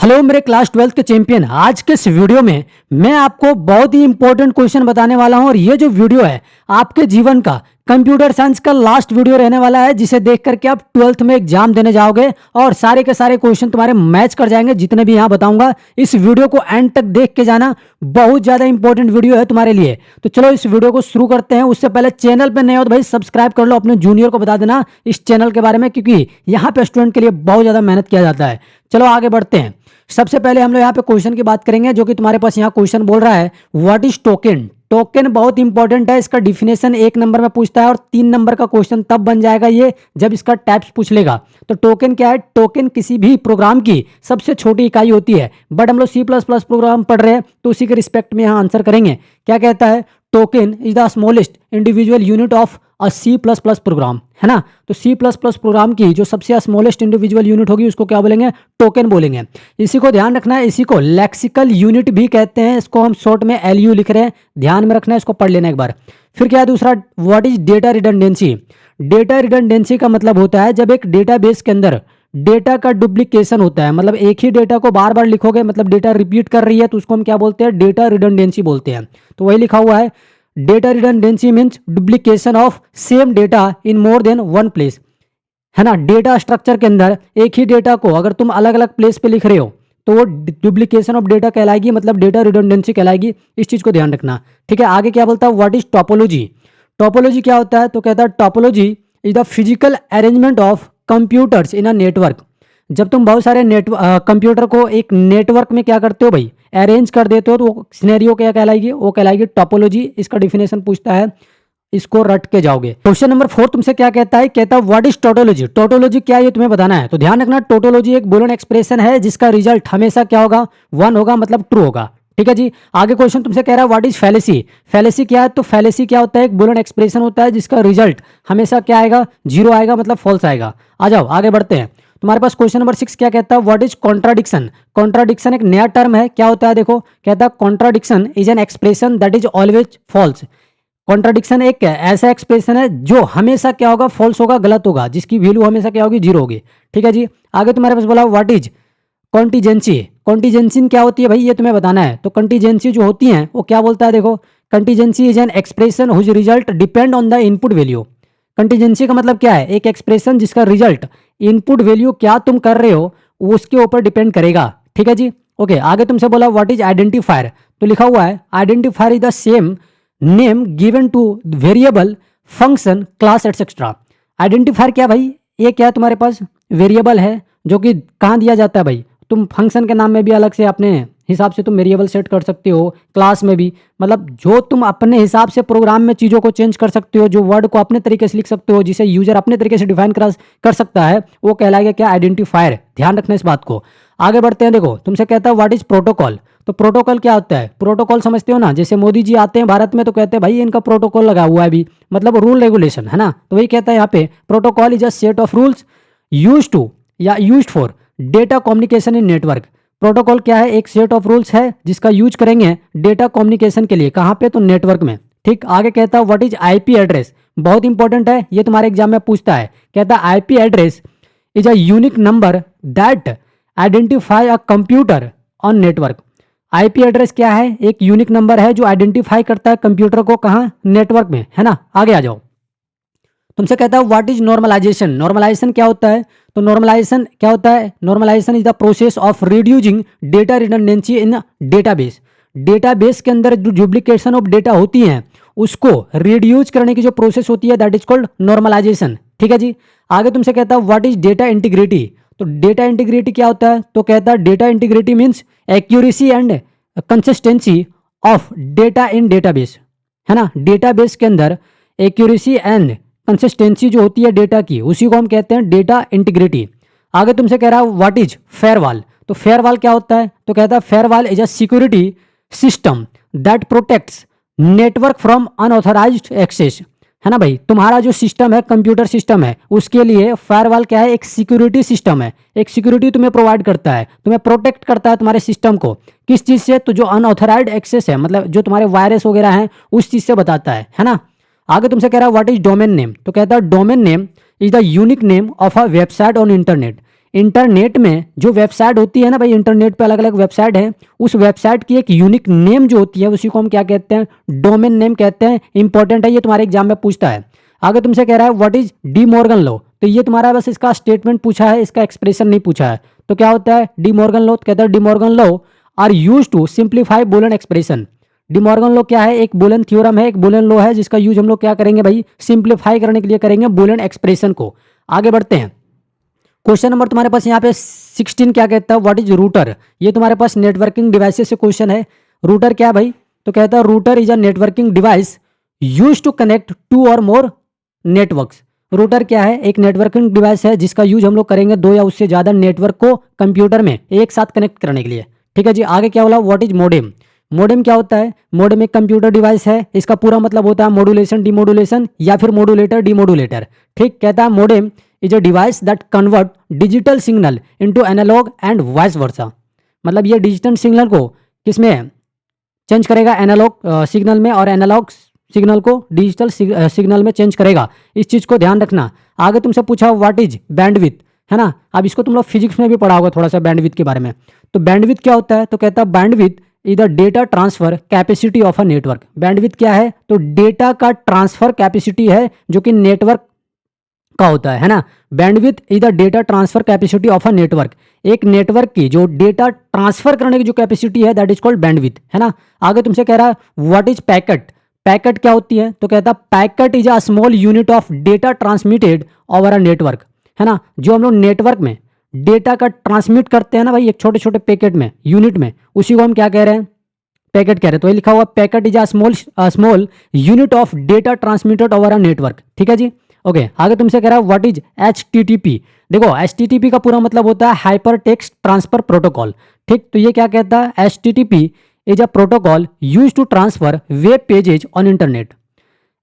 Hello मेरे class 12th के champion. आज के इस वीडियो में मैं आपको बहुत ही इंपॉर्टेंट क्वेश्चन बताने वाला हूं और ये जो वीडियो है आपके जीवन का कंप्यूटर साइंस का लास्ट वीडियो रहने वाला है, जिसे देख करके आप 12th में एग्जाम देने जाओगे और सारे के सारे क्वेश्चन तुम्हारे मैच कर जाएंगे जितने भी यहाँ बताऊंगा। इस वीडियो को एंड तक देख के जाना, बहुत ज्यादा इंपॉर्टेंट वीडियो है तुम्हारे लिए। तो चलो इस वीडियो को शुरू करते हैं। उससे पहले चैनल पर नए हो तो भाई सब्सक्राइब कर लो, अपने जूनियर को बता देना इस चैनल के बारे में, क्योंकि यहाँ पे स्टूडेंट के लिए बहुत ज्यादा मेहनत किया जाता है। चलो आगे बढ़ते हैं। सबसे पहले हम लोग यहाँ पे क्वेश्चन की बात करेंगे, जो कि तुम्हारे पास यहाँ क्वेश्चन बोल रहा है व्हाट इज टोकन। टोकन बहुत इंपॉर्टेंट है, इसका डिफिनेशन 1 नंबर में पूछता है और 3 नंबर का क्वेश्चन तब बन जाएगा ये जब इसका टाइप्स पूछ लेगा। तो टोकन क्या है? टोकन किसी भी प्रोग्राम की सबसे छोटी इकाई होती है। बट हम लोग C++ प्रोग्राम पढ़ रहे हैं तो उसी के रिस्पेक्ट में यहाँ आंसर करेंगे। क्या कहता है? Token is the smallest individual unit of C++ program, है ना। तो C++ प्रोग्राम की जो सबसे स्मॉलेस्ट इंडिविजुअल यूनिट होगी उसको क्या बोलेंगे? टोकन बोलेंगे। इसी को ध्यान रखना है, इसी को लेक्सिकल यूनिट भी कहते हैं। इसको हम शॉर्ट में LU लिख रहे हैं, ध्यान में रखना है, इसको पढ़ लेना एक बार। फिर क्या है दूसरा? What is data redundancy. Data redundancy का मतलब होता है जब एक डेटाबेस के अंदर डेटा का डुप्लीकेशन होता है, मतलब एक ही डेटा को बार बार लिखोगे, मतलब डेटा रिपीट कर रही है, तो उसको हम क्या बोलते हैं? डेटा रिडंडेंसी बोलते हैं। तो वही लिखा हुआ है, data redundancy means duplication of same data in more than one place, है ना। डेटा स्ट्रक्चर के अंदर एक ही डेटा को अगर तुम अलग अलग प्लेस पे लिख रहे हो तो वो डुप्लीकेशन ऑफ डेटा कहलाएगी, मतलब डेटा रिडंडेंसी कहलाएगी। इस चीज को ध्यान रखना, ठीक है। आगे क्या बोलता है? What is topology. टोपोलॉजी क्या होता है? तो कहता है topology is the physical arrangement of computers in a network. जब तुम बहुत सारे कंप्यूटर को एक नेटवर्क में क्या करते हो भाई? अरेंज कर देते हो, तो वो सिनेरियो क्या कहलाएगी? वो कहलाएगी टोपोलॉजी। इसका डिफिनेशन पूछता है, इसको रट के जाओगे। क्वेश्चन नंबर 4 तुमसे क्या कहता है? कहता है व्हाट इज टोटोलॉजी। टोटोलॉजी क्या है ये तुम्हें बताना है। तो ध्यान रखना, टोटोलॉजी एक बूलियन एक्सप्रेशन है जिसका रिजल्ट हमेशा क्या होगा? 1 होगा, मतलब ट्रू होगा, ठीक है जी। आगे क्वेश्चन तुमसे कह रहा है व्हाट इज फैलेसी। फैलेसी क्या है? तो फैलेसी क्या होता है? एक बूलियन एक्सप्रेशन होता है जिसका रिजल्ट हमेशा क्या आएगा? 0 आएगा, मतलब फॉल्स आएगा। आ जाओ आगे बढ़ते हैं। तुम्हारे पास क्वेश्चन नंबर 6 क्या कहता है? What is contradiction. कॉन्ट्राडिक्शन एक नया टर्म है, क्या होता है देखो। कहता है contradiction is an expression that is always false. Contradiction एक ऐसा एक्सप्रेशन है जो हमेशा क्या होगा? फॉल्स होगा, गलत होगा, जिसकी वैल्यू हमेशा क्या होगी? 0 होगी, ठीक है जी। आगे तुम्हारे पास बोला व्हाट इज कॉन्टीजेंसी। कॉन्टीजेंसी क्या होती है भाई? ये तुम्हें बताना है। तो कॉन्टीजेंसी जो होती है वो क्या बोलता है देखो। Contingency is an expression whose result depend on the input value. Contingency का मतलब क्या है? एक एक्सप्रेशन जिसका रिजल्ट इनपुट वैल्यू क्या तुम कर रहे हो उसके ऊपर डिपेंड करेगा, ठीक है जी। ओके, आगे तुमसे बोला व्हाट इज आइडेंटिफायर। तो लिखा हुआ है identifier is the same name given two variable, function, class etcetera. Identifier क्या भाई? ये क्या है तुम्हारे पास? वेरिएबल है जो कि कहाँ दिया जाता है भाई? तुम फंक्शन के नाम में भी अलग से अपने हिसाब से तुम वेरिएबल सेट कर सकते हो, क्लास में भी, मतलब जो तुम अपने हिसाब से प्रोग्राम में चीज़ों को चेंज कर सकते हो, जो वर्ड को अपने तरीके से लिख सकते हो, जिसे यूजर अपने तरीके से डिफाइन कर सकता है, वो कहलाएगा क्या? आइडेंटिफायर। ध्यान रखना इस बात को। आगे बढ़ते हैं। देखो तुमसे कहता है व्हाट इज प्रोटोकॉल। तो प्रोटोकॉल क्या होता है? प्रोटोकॉल समझते हो ना, जैसे मोदी जी आते हैं भारत में तो कहते हैं भाई इनका प्रोटोकॉल लगा हुआ है अभी, मतलब रूल रेगुलेशन, है ना। तो वही कहता है यहाँ पे protocol is a set of rules use to या use for data communication in network. Protocol क्या है? एक सेट ऑफ रूल्स है जिसका यूज करेंगे डेटा कम्युनिकेशन के लिए। कहाँ पे? तो नेटवर्क में, ठीक। आगे कहता है व्हाट इज IP एड्रेस। बहुत इंपॉर्टेंट है, ये तुम्हारे एग्जाम में पूछता है। कहता है IP address is a unique number that identify a computer on network. IP address क्या है? एक यूनिक नंबर है जो आइडेंटिफाई करता है कंप्यूटर को, कहाँ? नेटवर्क में, है ना। आगे आ जाओ। तुमसे कहता है व्हाट इज नॉर्मलाइजेशन। नॉर्मलाइजेशन क्या होता है? तो नॉर्मलाइजेशन क्या होता है? Normalization is the process of reducing data redundancy in database. Database के अंदर जो डुप्लीकेशन ऑफ डेटा होती है उसको रिड्यूस करने की जो प्रोसेस होती है दैट इज कॉल्ड नॉर्मलाइजेशन, ठीक है जी। आगे तुमसे कहता है व्हाट इज डेटा इंटीग्रिटी। तो डेटा इंटीग्रिटी क्या होता है? तो कहता है data integrity means accuracy and consistency of data in database, है ना। डेटाबेस के अंदर एक्यूरेसी एंड कंसिस्टेंसी जो होती है डेटा की, उसी को हम कहते हैं डेटा इंटीग्रिटी। आगे तुमसे कह रहा है व्हाट इज फेयरवॉल। तो फेयरवॉल क्या होता है? तो कहता है firewall is a security system that protects network from unauthorised access, है ना भाई। तुम्हारा जो सिस्टम है, कंप्यूटर सिस्टम है, उसके लिए फायरवॉल क्या है? एक सिक्योरिटी सिस्टम है, एक सिक्योरिटी तुम्हें प्रोवाइड करता है, तुम्हें प्रोटेक्ट करता है तुम्हारे सिस्टम को। किस चीज़ से? तो जो अनऑथराइज्ड एक्सेस है, मतलब जो तुम्हारे वायरस वगैरह हैं, उस चीज़ से बताता है ना। आगे तुमसे कह रहा है व्हाट इज डोमेन नेम। तो कहता है domain name is the unique name of a website on internet. Internet में जो वेबसाइट होती है ना भाई, इंटरनेट पे अलग अलग वेबसाइट है, उस वेबसाइट की एक यूनिक नेम जो होती है उसी को हम क्या कहते हैं, डोमेन नेम कहते हैं। इंपॉर्टेंट है, ये तुम्हारे एग्जाम में पूछता है। आगे तुमसे कह रहा है what is D Morgan law, तो ये तुम्हारा बस इसका स्टेटमेंट पूछा है, इसका एक्सप्रेशन नहीं पूछा है। तो क्या होता है डी मॉर्गन लॉ, तो कहता है De Morgan law are use to simplify Boolean expression. De Morgan law क्या है, एक बूलियन थ्योरम है, एक बूलियन लॉ है, जिसका यूज हम लोग क्या करेंगे भाई, सिंप्लीफाई करने के लिए करेंगे बूलियन एक्सप्रेशन को। आगे बढ़ते हैं। क्वेश्चन नंबर तुम्हारे पास यहाँ पे 16 क्या कहता है, व्हाट इज रूटर। ये तुम्हारे पास नेटवर्किंग डिवाइसेस से क्वेश्चन है। रूटर क्या है भाई, तो कहता है router is a networking device use to connect two or more networks. Router क्या है, एक नेटवर्किंग डिवाइस है जिसका यूज हम लोग करेंगे दो या उससे ज्यादा नेटवर्क को कंप्यूटर में एक साथ कनेक्ट करने के लिए। ठीक है जी। आगे क्या बोला, व्हाट इज मोडेम। मोडेम क्या होता है, मोडेम एक कंप्यूटर डिवाइस है, इसका पूरा मतलब होता है मॉड्यूलेशन डीमॉड्यूलेशन या फिर मॉड्यूलेटर डीमॉड्यूलेटर। ठीक, कहता है modem is a device that convert digital signal into analog and vice versa. मतलब ये डिजिटल सिग्नल को किसमें चेंज करेगा, एनालॉग सिग्नल में, और एनालॉग सिग्नल को डिजिटल सिग्नल में चेंज करेगा। इस चीज को ध्यान रखना। आगे तुमसे पूछा व्हाट इज बैंडविड्थ, है ना। अब इसको तुम लोग फिजिक्स में भी पढ़ा होगा थोड़ा सा बैंडविड्थ के बारे में। तो बैंडविड्थ क्या होता है, तो कहता है bandwidth is the data transfer capacity of a network. Bandwidth क्या है, तो डेटा का ट्रांसफर कैपेसिटी है जो कि नेटवर्क का होता है ना। Bandwidth is the data transfer capacity of a network. एक नेटवर्क की जो डेटा ट्रांसफर करने की जो कैपेसिटी है दैट इज कॉल्ड बैंडविड्थ, है ना। आगे तुमसे कह रहा है व्हाट इज पैकेट। पैकेट क्या होती है, तो कहता है packet is a small unit of data transmitted over a network, है ना। जो हम लोग नेटवर्क में डेटा का ट्रांसमिट करते हैं ना भाई, एक छोटे छोटे पैकेट में, यूनिट में, उसी को हम क्या कह रहे हैं, पैकेट कह रहे हैं। तो ये लिखा हुआ packet is a small unit of data transmitted over a network. ठीक है जी। ओके, आगे तुमसे कह रहा है व्हाट इज HTTP। देखो HTTP का पूरा मतलब होता है हाइपर टेक्स्ट ट्रांसफर प्रोटोकॉल। ठीक, तो ये क्या कहता है, HTTP is a protocol use to transfer web pages on internet.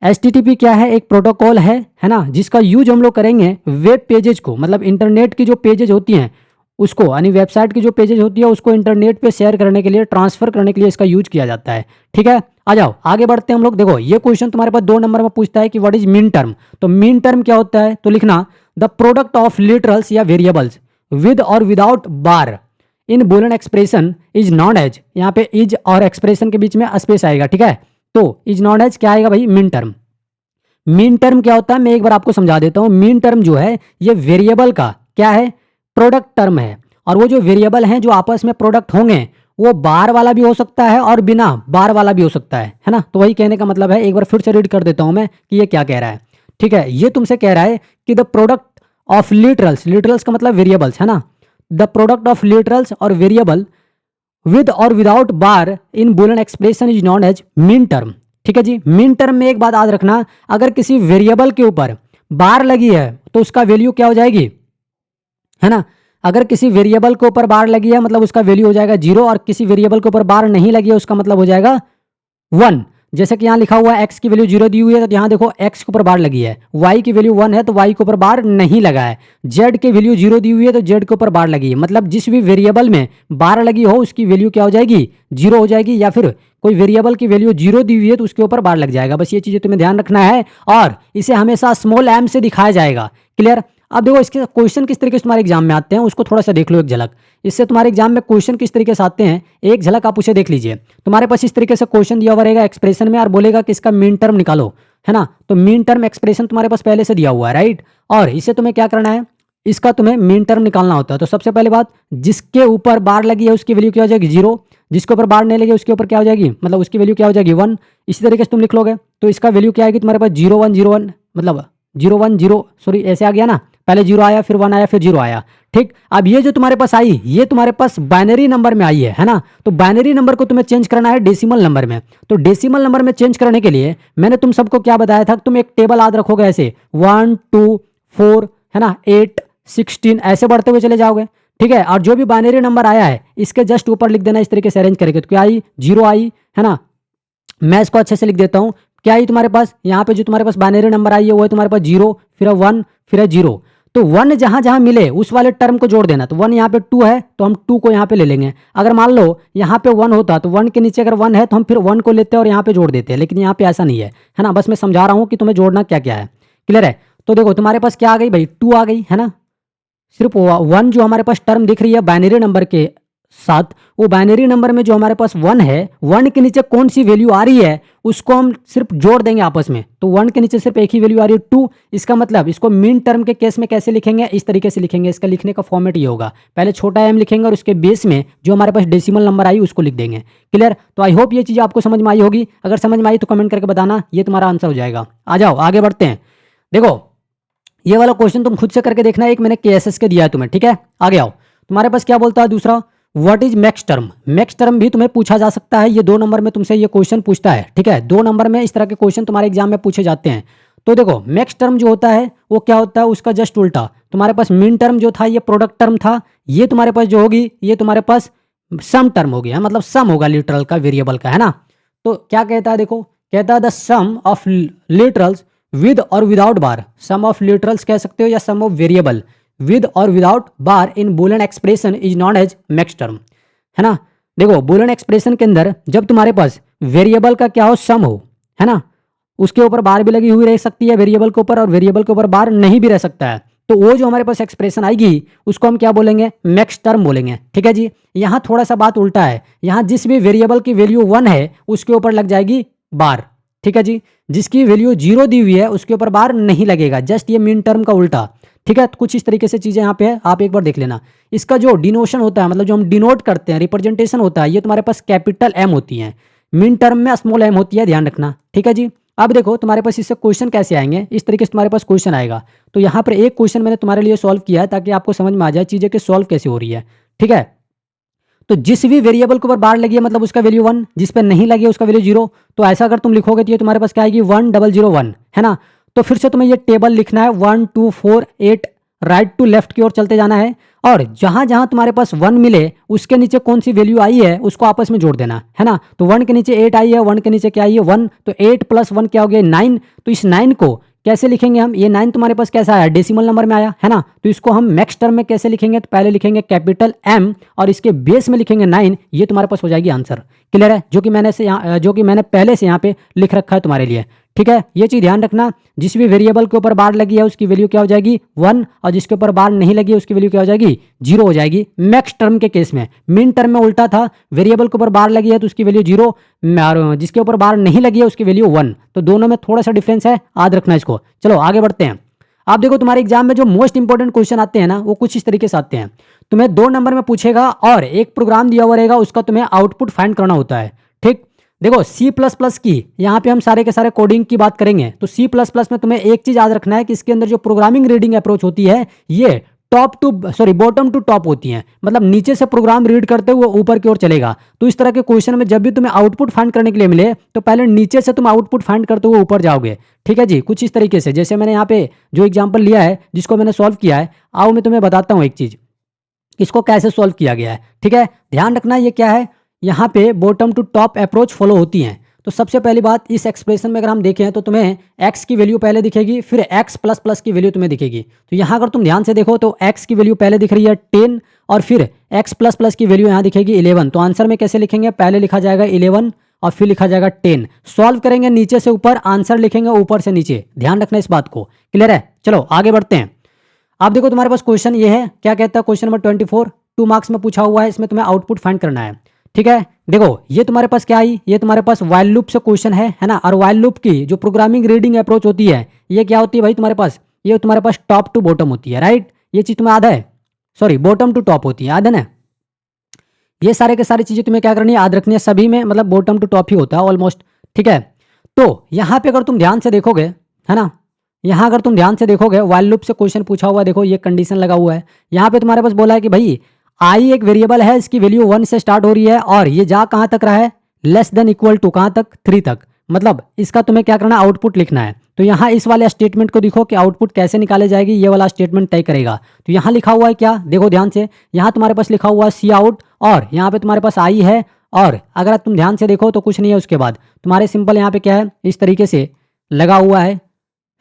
HTTP क्या है, एक प्रोटोकॉल है ना, जिसका यूज हम लोग करेंगे वेब पेजेज को, मतलब इंटरनेट की जो पेजेज होती हैं उसको, यानी वेबसाइट की जो पेजेज होती है उसको इंटरनेट पे शेयर करने के लिए, ट्रांसफर करने के लिए इसका यूज किया जाता है। ठीक है, आ जाओ आगे बढ़ते हैं हम लोग। देखो ये क्वेश्चन तुम्हारे पास 2 नंबर में पूछता है कि व्हाट इज मीन टर्म। तो मीन टर्म क्या होता है, तो लिखना द प्रोडक्ट ऑफ लिटरल्स या वेरिएबल्स विद और without bar in Boolean expression is known as. यहाँ पे इज और एक्सप्रेशन के बीच में स्पेस आएगा। ठीक है, तो इज नॉन एज क्या आएगा भाई, मीन टर्म। मीन टर्म क्या होता है, मैं एक बार आपको समझा देता हूँ। मीन टर्म जो है ये वेरिएबल का क्या है, प्रोडक्ट टर्म है। और वो जो वेरिएबल हैं जो आपस में प्रोडक्ट होंगे वो बार वाला भी हो सकता है और बिना बार वाला भी हो सकता है ना। तो वही कहने का मतलब है, एक बार फिर से रीड कर देता हूं मैं कि ये क्या कह रहा है। ठीक है, ये तुमसे कह रहा है कि the product of literals, literals का मतलब वेरिएबल्स, है ना। द प्रोडक्ट ऑफ लिटरल्स और वेरिएबल विद और without bar in Boolean expression is known as minterm. ठीक है जी। मीन टर्म में एक बात याद रखना, अगर किसी वेरिएबल के ऊपर बार लगी है तो उसका वैल्यू क्या हो जाएगी, है ना। अगर किसी वेरिएबल के ऊपर बार लगी है मतलब उसका वैल्यू हो जाएगा 0, और किसी वेरिएबल के ऊपर बार नहीं लगी है उसका मतलब हो जाएगा 1। जैसे कि यहाँ लिखा हुआ है x की वैल्यू 0 दी हुई है, तो यहाँ देखो x के ऊपर बार लगी है, y की वैल्यू 1 है तो y के ऊपर बार नहीं लगा है, z की वैल्यू 0 दी हुई है तो z के ऊपर बार लगी है। मतलब जिस भी वेरिएबल में बार लगी हो उसकी वैल्यू क्या हो जाएगी, 0 हो जाएगी, या फिर कोई वेरिएबल की वैल्यू 0 दी हुई है तो उसके ऊपर बार लग जाएगा। बस ये चीजें तुम्हें ध्यान रखना है, और इसे हमेशा स्मॉल m से दिखाया जाएगा। क्लियर। अब देखो इसके क्वेश्चन किस तरीके से तुम्हारे एग्जाम में आते हैं उसको थोड़ा सा देख लो, एक झलक। इससे तुम्हारे एग्जाम में क्वेश्चन किस तरीके से आते हैं एक झलक आप उसे देख लीजिए। तुम्हारे पास इस तरीके से क्वेश्चन दिया हुआ रहेगा एक्सप्रेशन में, और बोलेगा कि इसका मीन टर्म निकालो, है ना। तो मीन टर्म एक्सप्रेशन तुम्हारे पास पहले से दिया हुआ है, राइट। और इसे तुम्हें क्या करना है, इसका तुम्हें मीन टर्म निकालना होता है। तो सबसे पहले बात, जिसके ऊपर बार लगी है उसकी वैल्यू क्या हो जाएगी 0, जिसके ऊपर बार नहीं लगी उसके ऊपर क्या हो जाएगी, मतलब उसकी वैल्यू क्या हो जाएगी 1। इसी तरीके से तुम लिख लोगे तो इसका वैल्यू क्या आएगी तुम्हारे पास 0 1 0 1, मतलब 0 1 0, सॉरी ऐसे आ गया ना, पहले 0 आया फिर 1 आया फिर 0 आया। ठीक, अब ये जो तुम्हारे पास आई ये तुम्हारे पास बाइनरी नंबर में आई है ना। तो बाइनरी नंबर को तुम्हें चेंज करना है डेसिमल नंबर में। तो डेसिमल नंबर में चेंज करने के लिए मैंने तुम सबको क्या बताया था, तुम एक टेबल याद रखोगे ऐसे 1 2 4, है ना, 8 16 ऐसे बढ़ते हुए चले जाओगे। ठीक है, और जो भी बाइनरी नंबर आया है इसके जस्ट ऊपर लिख देना, इस तरीके से अरेंज करके। तो क्या आई 0 आई, है ना। मैं इसको अच्छे से लिख देता हूँ। क्या आई तुम्हारे पास, यहाँ पे जो तुम्हारे पास बाइनरी नंबर आई है वो है तुम्हारे पास 0, फिर 1, फिर 0। तो 1 जहां जहां मिले उस वाले टर्म को जोड़ देना। तो 1 यहाँ पे 2 है तो हम 2 को यहाँ पे ले लेंगे। अगर मान लो यहाँ पे 1 होता तो 1 के नीचे अगर 1 है तो हम फिर 1 को लेते हैं और यहाँ पे जोड़ देते हैं, लेकिन यहाँ पे ऐसा नहीं है ना। बस मैं समझा रहा हूँ कि तुम्हें जोड़ना क्या क्या है। क्लियर है। तो देखो तुम्हारे पास क्या आ गई भाई, 2 आ गई, है ना। सिर्फ वन जो हमारे पास टर्म दिख रही है बाइनरी नंबर के साथ, वो बाइनरी नंबर में जो हमारे पास वन है, वन के नीचे कौन सी वैल्यू आ रही है उसको हम सिर्फ जोड़ देंगे आपस में। तो वन के नीचे सिर्फ एक ही वैल्यू आ रही है 2, इसका मतलब इसको मीन टर्म के केस में कैसे लिखेंगे, इस तरीके से लिखेंगे। इसका लिखने का फॉर्मेट ये होगा, पहले छोटा एम लिखेंगे और उसके बेस में जो हमारे पास डेसिमल नंबर आई उसको लिख देंगे। क्लियर? तो आई होप ये चीज़ आपको समझ में आई होगी। अगर समझ में आई तो कमेंट करके बताना, ये तुम्हारा आंसर हो जाएगा। आ जाओ आगे बढ़ते हैं। देखो ये वाला क्वेश्चन तुम खुद से करके देखना है, एक मैंने केएसएस के दिया है तुम्हें, ठीक है। आगे आओ, तुम्हारे पास क्या बोलता है दूसरा, what is max term. Max term भी तुम्हें पूछा जा सकता है, ये 2 नंबर में तुमसे ये क्वेश्चन पूछता है, ठीक है। 2 नंबर में इस तरह के क्वेश्चन तुम्हारे एग्जाम में पूछे जाते हैं। तो देखो मैक्स टर्म जो होता है वो क्या होता है, उसका जस्ट उल्टा। तुम्हारे पास मीन टर्म जो था ये प्रोडक्ट टर्म था, ये तुम्हारे पास जो होगी ये तुम्हारे पास सम टर्म होगी, मतलब सम होगा लिटरल का वेरिएबल का, है ना। तो क्या कहता है, देखो कहता है the sum of literals with और without bar. Sum of literals कह सकते हो या सम ऑफ वेरिएबल विद और without bar in Boolean expression is known as max term, है ना। देखो बूलियन एक्सप्रेशन के अंदर जब तुम्हारे पास वेरिएबल का क्या हो, सम हो, है ना, उसके ऊपर बार भी लगी हुई रह सकती है वेरिएबल के ऊपर, और वेरिएबल के ऊपर बार नहीं भी रह सकता है, तो वो जो हमारे पास एक्सप्रेशन आएगी उसको हम क्या बोलेंगे, मैक्स टर्म बोलेंगे, ठीक है जी। यहाँ थोड़ा सा बात उल्टा है, यहाँ जिस भी वेरिएबल की वैल्यू 1 है उसके ऊपर लग जाएगी बार, ठीक है जी। जिसकी वैल्यू 0 दी हुई है उसके ऊपर बार नहीं लगेगा, जस्ट ये मीन टर्म का उल्टा, ठीक है। तो कुछ इस तरीके से चीजें यहाँ पे है, आप एक बार देख लेना। इसका जो डिनोशन होता है, मतलब जो हम डिनोट करते हैं, रिप्रेजेंटेशन होता है, ये तुम्हारे पास कैपिटल एम होती है, मीन टर्म में स्मॉल एम होती है, ध्यान रखना, ठीक है जी। अब देखो तुम्हारे पास इससे क्वेश्चन कैसे आएंगे, इस तरीके से तुम्हारे पास क्वेश्चन आएगा। तो यहाँ पर एक क्वेश्चन मैंने तुम्हारे लिए सॉल्व किया है ताकि आपको समझ में आ जाए चीजें कि सॉल्व कैसे हो रही है, ठीक है। तो जिस भी वेरिएबल के ऊपर बार लगी है मतलब उसका वैल्यू 1, जिस पर नहीं लगी है उसका वैल्यू 0। तो ऐसा अगर तुम लिखोगे तो ये तुम्हारे पास क्या आएगी, 1001, है ना। तो फिर से तुम्हें ये टेबल लिखना है 1 2 4 8, राइट टू लेफ्ट की ओर चलते जाना है, और जहां जहां तुम्हारे पास 1 मिले उसके नीचे कौन सी वैल्यू आई है उसको आपस में जोड़ देना, है ना। तो 1 के नीचे 8 आई है, 1 के नीचे क्या आई है 1, तो 8 + 1 क्या हो गया 9। तो इस 9 को कैसे लिखेंगे हम, ये 9 तुम्हारे पास कैसा आया, डेसिमल नंबर में आया, है ना। तो इसको हम मैक्स टर्म में कैसे लिखेंगे, तो पहले लिखेंगे कैपिटल एम और इसके बेस में लिखेंगे 9, ये तुम्हारे पास हो जाएगी आंसर। क्लियर है, जो कि मैंने पहले से यहाँ पे लिख रखा है तुम्हारे लिए, ठीक है। ये चीज ध्यान रखना, जिस भी वेरिएबल के ऊपर बार लगी है उसकी वैल्यू क्या हो जाएगी 1, और जिसके ऊपर बार नहीं लगी है उसकी वैल्यू क्या हो जाएगी 0 हो जाएगी मैक्स टर्म के केस में। मिन टर्म में उल्टा था, वेरिएबल के ऊपर बार लगी है तो उसकी वैल्यू 0, और जिसके ऊपर बार नहीं लगी है उसकी वैल्यू 1। तो दोनों में थोड़ा सा डिफरेंस है, याद रखना इसको। चलो आगे बढ़ते हैं। आप देखो तुम्हारे एग्जाम में जो मोस्ट इंपॉर्टेंट क्वेश्चन आते हैं ना वो कुछ इस तरीके से आते हैं। तुम्हें 2 नंबर में पूछेगा और एक प्रोग्राम दिया हुआ रहेगा, उसका तुम्हें आउटपुट फाइंड करना होता है, ठीक। देखो C++ की यहाँ पे हम सारे के सारे कोडिंग की बात करेंगे। तो C++ में तुम्हें एक चीज याद रखना है कि इसके अंदर जो प्रोग्रामिंग रीडिंग अप्रोच होती है ये बॉटम टू टॉप होती है, मतलब नीचे से प्रोग्राम रीड करते हुए ऊपर की ओर चलेगा। तो इस तरह के क्वेश्चन में जब भी तुम्हें आउटपुट फाइंड करने के लिए मिले तो पहले नीचे से तुम आउटपुट फाइंड करते हुए ऊपर जाओगे, ठीक है जी। कुछ इस तरीके से जैसे मैंने यहाँ पे जो एग्जाम्पल लिया है जिसको मैंने सॉल्व किया है, आओ मैं तुम्हें बताता हूँ एक चीज इसको कैसे सॉल्व किया गया है, ठीक है। ध्यान रखना ये क्या है, यहाँ पे bottom to top approach follow होती हैं। तो सबसे पहली बात इस एक्सप्रेशन में अगर हम देखें तो तुम्हें x की वैल्यू पहले दिखेगी, फिर x++ की वैल्यू तुम्हें दिखेगी। तो यहाँ अगर तुम ध्यान से देखो तो x की वैल्यू पहले दिख रही है 10 और फिर x++ की वैल्यू यहाँ दिखेगी 11। तो आंसर में कैसे लिखेंगे, पहले लिखा जाएगा 11 और फिर लिखा जाएगा 10। सॉल्व करेंगे नीचे से ऊपर, आंसर लिखेंगे ऊपर से नीचे, ध्यान रखना इस बात को। क्लियर है, चलो आगे बढ़ते हैं। आप देखो तुम्हारे पास क्वेश्चन ये है, क्या कहता है क्वेश्चन नंबर 24, 2 मार्क्स में पूछा हुआ है, इसमें तुम्हें आउटपुट फाइंड करना है, ठीक है। देखो ये तुम्हारे पास क्या आई, ये तुम्हारे पास व्हाइल लूप से क्वेश्चन है ना। और व्हाइल लूप की जो प्रोग्रामिंग रीडिंग अप्रोच होती है ये क्या होती है भाई तुम्हारे पास, ये तुम्हारे पास टॉप टू बॉटम होती है, राइट। ये चीज तुम्हें याद है, सॉरी बॉटम टू टॉप होती है, याद है ना। ये सारे के सारी चीजें तुम्हें क्या करनी है, याद रखनी है। सभी में मतलब बॉटम टू टॉप ही होता है ऑलमोस्ट, ठीक है। तो यहाँ पे अगर तुम ध्यान से देखोगे, है ना, यहाँ अगर तुम ध्यान से देखोगे व्हाइल लूप से क्वेश्चन पूछा हुआ है, देखो ये कंडीशन लगा हुआ है। यहाँ पे तुम्हारे पास बोला है कि भाई आई एक वेरिएबल है, इसकी वैल्यू 1 से स्टार्ट हो रही है और ये जा कहाँ तक रहा है, लेस देन इक्वल टू कहाँ तक, 3 तक। मतलब इसका तुम्हें क्या करना है, आउटपुट लिखना है। तो यहाँ इस वाले स्टेटमेंट को देखो कि आउटपुट कैसे निकाले जाएगी, ये वाला स्टेटमेंट तय करेगा। तो यहाँ लिखा हुआ है क्या, देखो ध्यान से, यहाँ तुम्हारे पास लिखा हुआ है सी आउट और यहाँ पे तुम्हारे पास आई है, और अगर तुम ध्यान से देखो तो कुछ नहीं है उसके बाद तुम्हारे सिंपल यहाँ पे क्या है, इस तरीके से लगा हुआ है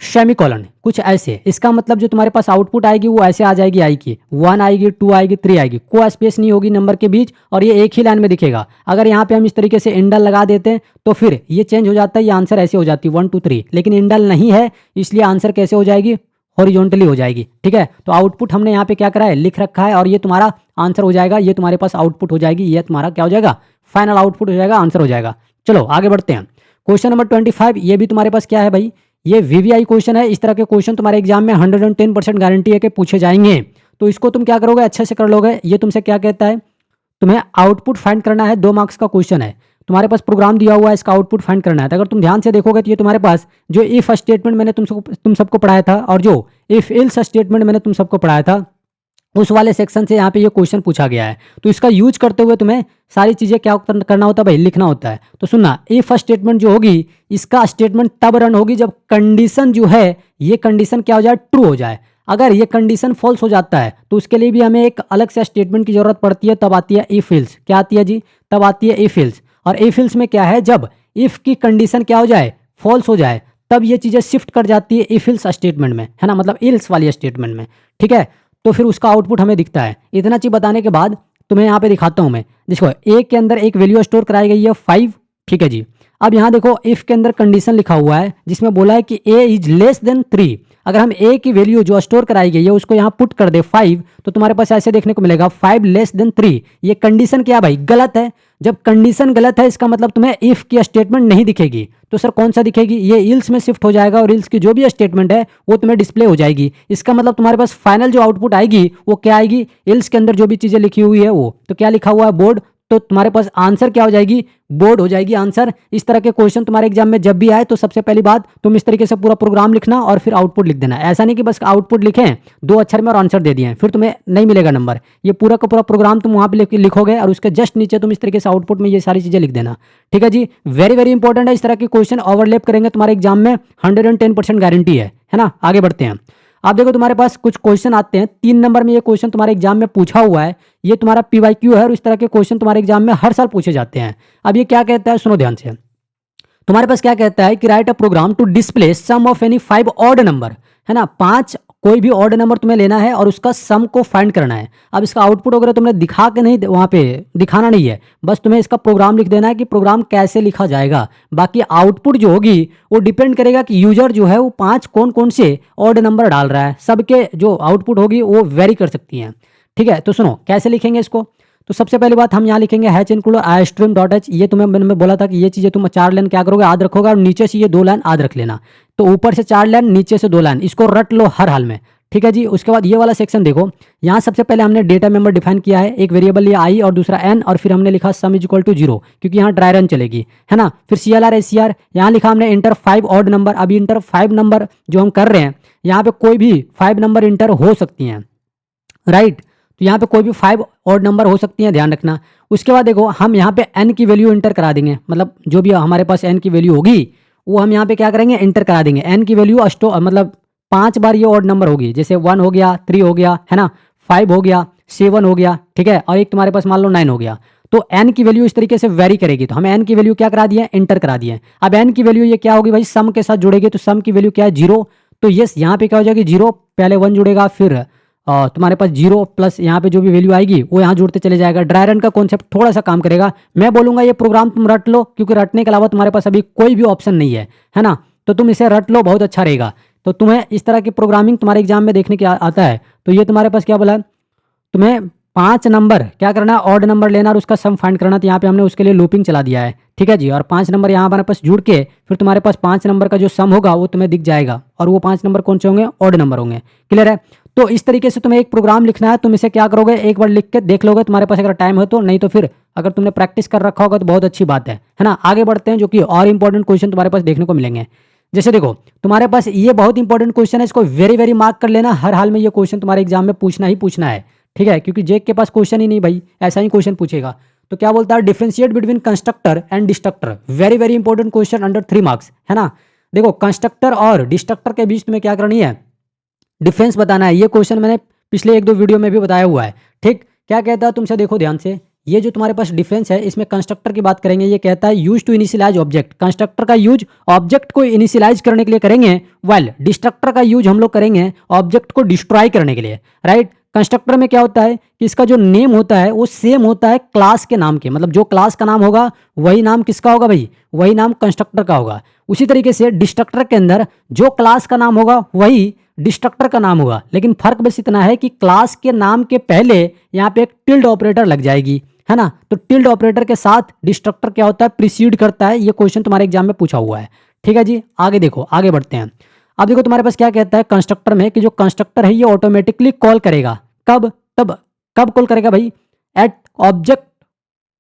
सेमीकोलन, कुछ ऐसे। इसका मतलब जो तुम्हारे पास आउटपुट आएगी वो ऐसे आ जाएगी, आई की 1 आएगी, 2 आएगी, 3 आएगी, कोई स्पेस नहीं होगी नंबर के बीच और ये एक ही लाइन में दिखेगा। अगर यहाँ पे हम इस तरीके से इंडल लगा देते हैं तो फिर ये चेंज हो जाता है, ये आंसर ऐसे हो जाती है 1 2 3, लेकिन इंडल नहीं है इसलिए आंसर कैसे हो जाएगी, हॉरिजॉन्टली हो जाएगी। ठीक है, तो आउटपुट हमने यहाँ पे क्या करा है, लिख रखा है, और ये तुम्हारा आंसर हो जाएगा, ये तुम्हारे पास आउटपुट हो जाएगी, ये तुम्हारा क्या हो जाएगा, फाइनल आउटपुट हो जाएगा, आंसर हो जाएगा। चलो आगे बढ़ते हैं। क्वेश्चन नंबर 25, ये भी तुम्हारे पास क्या है भाई, ये वीवीआई क्वेश्चन है। इस तरह के क्वेश्चन तुम्हारे एग्जाम में 110% गारंटी है कि पूछे जाएंगे। तो इसको तुम क्या करोगे, अच्छे से कर लोगे। ये तुमसे क्या कहता है, तुम्हें आउटपुट फाइंड करना है, 2 मार्क्स का क्वेश्चन है, तुम्हारे पास प्रोग्राम दिया हुआ है, इसका आउटपुट फाइंड करना है। तो अगर तुम ध्यान से देखोगे तो ये तुम्हारे पास जो इफ स्टेटमेंट मैंने तुम सबको पढ़ाया था, और जो इफ एल्स स्टेटमेंट मैंने तुम सबको पढ़ाया था, उस वाले सेक्शन से यहाँ पे ये क्वेश्चन पूछा गया है। तो इसका यूज करते हुए तुम्हें सारी चीजें क्या करना होता है भाई, लिखना होता है। तो सुनना, इफ स्टेटमेंट जो होगी, इसका स्टेटमेंट तब रन होगी जब कंडीशन जो है, ये कंडीशन क्या हो जाए, ट्रू हो जाए। अगर ये कंडीशन फॉल्स हो जाता है तो उसके लिए भी हमें एक अलग से स्टेटमेंट की जरूरत पड़ती है, तब आती है इफ एल्स। क्या आती है जी, तब आती है इफ एल्स। और इफ एल्स में क्या है, जब इफ की कंडीशन क्या हो जाए, फॉल्स हो जाए, तब ये चीजें शिफ्ट कर जाती है इफ एल्स स्टेटमेंट में, है ना, मतलब एल्स वाली स्टेटमेंट में। ठीक है, तो फिर उसका आउटपुट हमें दिखता है। इतना चीज बताने के बाद तुम्हें यहाँ पे दिखाता हूँ मैं। देखो, ए के अंदर एक वैल्यू स्टोर कराई गई है 5। ठीक है जी, अब यहाँ देखो इफ के अंदर कंडीशन लिखा हुआ है जिसमें बोला है कि ए इज लेस देन 3। अगर हम ए की वैल्यू जो स्टोर कराई गई है उसको यहाँ पुट कर दे 5, तो तुम्हारे पास ऐसे देखने को मिलेगा 5 लेस देन 3। ये कंडीशन क्या भाई, गलत है। जब कंडीशन गलत है, इसका मतलब तुम्हें इफ की स्टेटमेंट नहीं दिखेगी। तो सर कौन सा दिखेगी, ये इल्स में शिफ्ट हो जाएगा, और इल्स की जो भी स्टेटमेंट है वो तुम्हें डिस्प्ले हो जाएगी। इसका मतलब तुम्हारे पास फाइनल जो आउटपुट आएगी वो क्या आएगी, इल्स के अंदर जो भी चीजें लिखी हुई है वो। तो क्या लिखा हुआ है, बोर्ड। तो तुम्हारे पास आंसर क्या हो जाएगी, बोर्ड हो जाएगी आंसर। इस तरह के क्वेश्चन तुम्हारे एग्जाम में जब भी आए तो सबसे पहली बात तुम इस तरीके से पूरा प्रोग्राम लिखना और फिर आउटपुट लिख देना। ऐसा नहीं कि बस आउटपुट लिखें 2 अक्षर में और आंसर दे दिए, फिर तुम्हें नहीं मिलेगा नंबर। ये पूरा का पूरा प्रोग्राम तुम वहां पे लिखोगे और उसके जस्ट नीचे तुम इस तरीके से आउटपुट में ये सारी चीजें लिख देना। ठीक है जी, वेरी वेरी इंपॉर्टेंट है। इस तरह के क्वेश्चन ओवरलैप करेंगे तुम्हारे एग्जाम में, 110% गारंटी है ना। आगे बढ़ते हैं। आप देखो तुम्हारे पास कुछ क्वेश्चन आते हैं 3 नंबर में। ये क्वेश्चन तुम्हारे एग्जाम में पूछा हुआ है, ये तुम्हारा पीवाईक्यू है, और इस तरह के क्वेश्चन तुम्हारे एग्जाम में हर साल पूछे जाते हैं। अब ये क्या कहता है, सुनो ध्यान से। तुम्हारे पास क्या कहता है कि write a program to display sum of any 5 odd number, है ना, 5 कोई भी ऑड नंबर तुम्हें लेना है और उसका सम को फाइंड करना है। अब इसका आउटपुट वगैरह तुमने दिखा के नहीं, वहां पे दिखाना नहीं है, बस तुम्हें इसका प्रोग्राम लिख देना है कि प्रोग्राम कैसे लिखा जाएगा। बाकी आउटपुट जो होगी वो डिपेंड करेगा कि यूजर जो है वो 5 कौन कौन से ऑड नंबर डाल रहा है। सबके जो आउटपुट होगी वो वेरी कर सकती हैं। ठीक है, तो सुनो कैसे लिखेंगे इसको। तो सबसे पहली बात हम यहाँ लिखेंगे हैच इंक्लूड iStream.h। ये तुम्हें मैंने बोला था कि ये चीजें तुम 4 लाइन क्या करोगे, याद रखोगे, और नीचे से ये 2 लाइन याद रख लेना। तो ऊपर से 4 लाइन, नीचे से 2 लाइन, इसको रट लो हर हाल में। ठीक है जी, उसके बाद ये वाला सेक्शन देखो, यहाँ सबसे पहले हमने डेटा मेंबर डिफाइन किया है, एक वेरिएबल लिया आई और दूसरा एन, और फिर हमने लिखा सम इज इक्वल टू 0, क्योंकि यहाँ ड्राई रन चलेगी, है ना। फिर CLR SCR, यहाँ लिखा हमने इंटर 5 ऑड नंबर। अभी इंटर 5 नंबर जो हम कर रहे हैं, यहाँ पे कोई भी 5 नंबर इंटर हो सकती हैं, राइट। तो यहाँ पे कोई भी 5 ऑड नंबर हो सकती हैं, ध्यान रखना। उसके बाद देखो हम यहाँ पे n की वैल्यू इंटर करा देंगे, मतलब जो भी हमारे पास n की वैल्यू होगी वो हम यहाँ पे क्या करेंगे, इंटर करा देंगे। n की वैल्यू मतलब 5 बार ये ऑड नंबर होगी, जैसे 1 हो गया, 3 हो गया, है ना, 5 हो गया, 7 हो गया, ठीक है, और एक तुम्हारे पास मान लो 9 हो गया। तो n की वैल्यू इस तरीके से वेरी करेगी, तो हमें n की वैल्यू क्या करा दिया, इंटर करा दिया। अब n की वैल्यू ये क्या होगी भाई, सम के साथ जुड़ेगी, तो सम की वैल्यू क्या है, 0। तो यस, यहाँ पे क्या हो जाएगी, 0, पहले 1 जुड़ेगा, फिर तुम्हारे पास 0 प्लस यहाँ पे जो भी वैल्यू आएगी वो यहाँ जुड़ते चले जाएगा। ड्राई रन का कॉन्सेप्ट थोड़ा सा काम करेगा, मैं बोलूंगा ये प्रोग्राम तुम रट लो, क्योंकि रटने के अलावा तुम्हारे पास अभी कोई भी ऑप्शन नहीं है ना। तो तुम इसे रट लो, बहुत अच्छा रहेगा। तो तुम्हें इस तरह की प्रोग्रामिंग तुम्हारे एग्जाम में देखने के आता है। तो ये तुम्हारे पास क्या बोला है, तुम्हें 5 नंबर क्या करना है, ऑड नंबर लेना और उसका सम फाइंड करना। तो यहाँ पे हमने उसके लिए लूपिंग चला दिया है, ठीक है जी। और 5 नंबर यहाँ हमारे पास जुड़ के फिर तुम्हारे पास 5 नंबर का जो सम होगा वो तुम्हें दिख जाएगा, और वो 5 नंबर कौन से होंगे, ऑड नंबर होंगे। क्लियर है। तो इस तरीके से तुम्हें एक प्रोग्राम लिखना है। तुम इसे क्या करोगे, एक बार लिख के देख लोगे तुम्हारे पास अगर टाइम हो तो, नहीं तो फिर अगर तुमने प्रैक्टिस कर रखा होगा तो बहुत अच्छी बात है ना। आगे बढ़ते हैं, जो कि और इंपॉर्टेंट क्वेश्चन तुम्हारे पास देखने को मिलेंगे। जैसे देखो तुम्हारे पास ये बहुत इंपॉर्टेंट क्वेश्चन है, इसको वेरी वेरी मार्क कर लेना। हर हाल में ये क्वेश्चन तुम्हारे एग्जाम में पूछना ही पूछना है, ठीक है, क्योंकि जेक के पास क्वेश्चन ही नहीं भाई, ऐसा ही क्वेश्चन पूछेगा। तो क्या बोलता है, differentiate between constructor and destructor. Very very important question under 3 marks, है ना। देखो कंस्ट्रक्टर और डिस्ट्रक्टर के बीच तुम्हें क्या करनी है, डिफरेंस बताना है। ये क्वेश्चन मैंने पिछले 1-2 वीडियो में भी बताया हुआ है, ठीक। क्या कहता है तुमसे, देखो ध्यान से, ये जो तुम्हारे पास डिफरेंस है इसमें कंस्ट्रक्टर की बात करेंगे। ये कहता है use to initialize object. Constructor का यूज ऑब्जेक्ट को इनिशियलाइज करने के लिए करेंगे, वेल डिस्ट्रक्टर का यूज हम लोग करेंगे ऑब्जेक्ट को डिस्ट्रॉय करने के लिए, राइट। कंस्ट्रक्टर में क्या होता है कि इसका जो नेम होता है वो सेम होता है क्लास के नाम के, मतलब जो क्लास का नाम होगा वही नाम किसका होगा भाई, वही नाम कंस्ट्रक्टर का होगा। उसी तरीके से डिस्ट्रक्टर के अंदर जो क्लास का नाम होगा वही डिस्ट्रक्टर का नाम होगा, लेकिन फर्क बस इतना है कि क्लास के नाम के पहले यहाँ पे एक टिल्ड ऑपरेटर लग जाएगी, है ना। तो टिल्ड ऑपरेटर के साथ डिस्ट्रक्टर क्या होता है, प्रीसीड करता है। ये क्वेश्चन तुम्हारे एग्जाम में पूछा हुआ है, ठीक है जी। आगे देखो, आगे बढ़ते हैं। अब देखो तुम्हारे पास क्या कहता है कंस्ट्रक्टर में, कि जो कंस्ट्रक्टर है ये ऑटोमेटिकली कॉल करेगा कब, तब कब कॉल करेगा भाई, एट ऑब्जेक्ट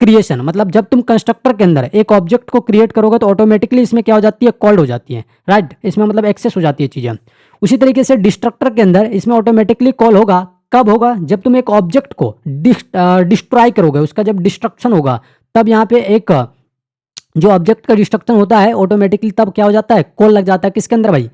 क्रिएशन। मतलब जब तुम कंस्ट्रक्टर के अंदर एक ऑब्जेक्ट को क्रिएट करोगे तो ऑटोमेटिकली इसमें क्या हो जाती है, कॉल्ड हो जाती है, राइट। इसमें मतलब एक्सेस हो जाती है चीजें। उसी तरीके से डिस्ट्रक्टर के अंदर इसमें ऑटोमेटिकली कॉल होगा कब होगा, जब तुम एक ऑब्जेक्ट को डिस्ट्रॉय करोगे, उसका जब डिस्ट्रक्शन होगा तब यहाँ पे एक जो ऑब्जेक्ट का डिस्ट्रक्शन होता है ऑटोमेटिकली तब क्या हो जाता है, कॉल लग जाता है। किसके अंदर भाई,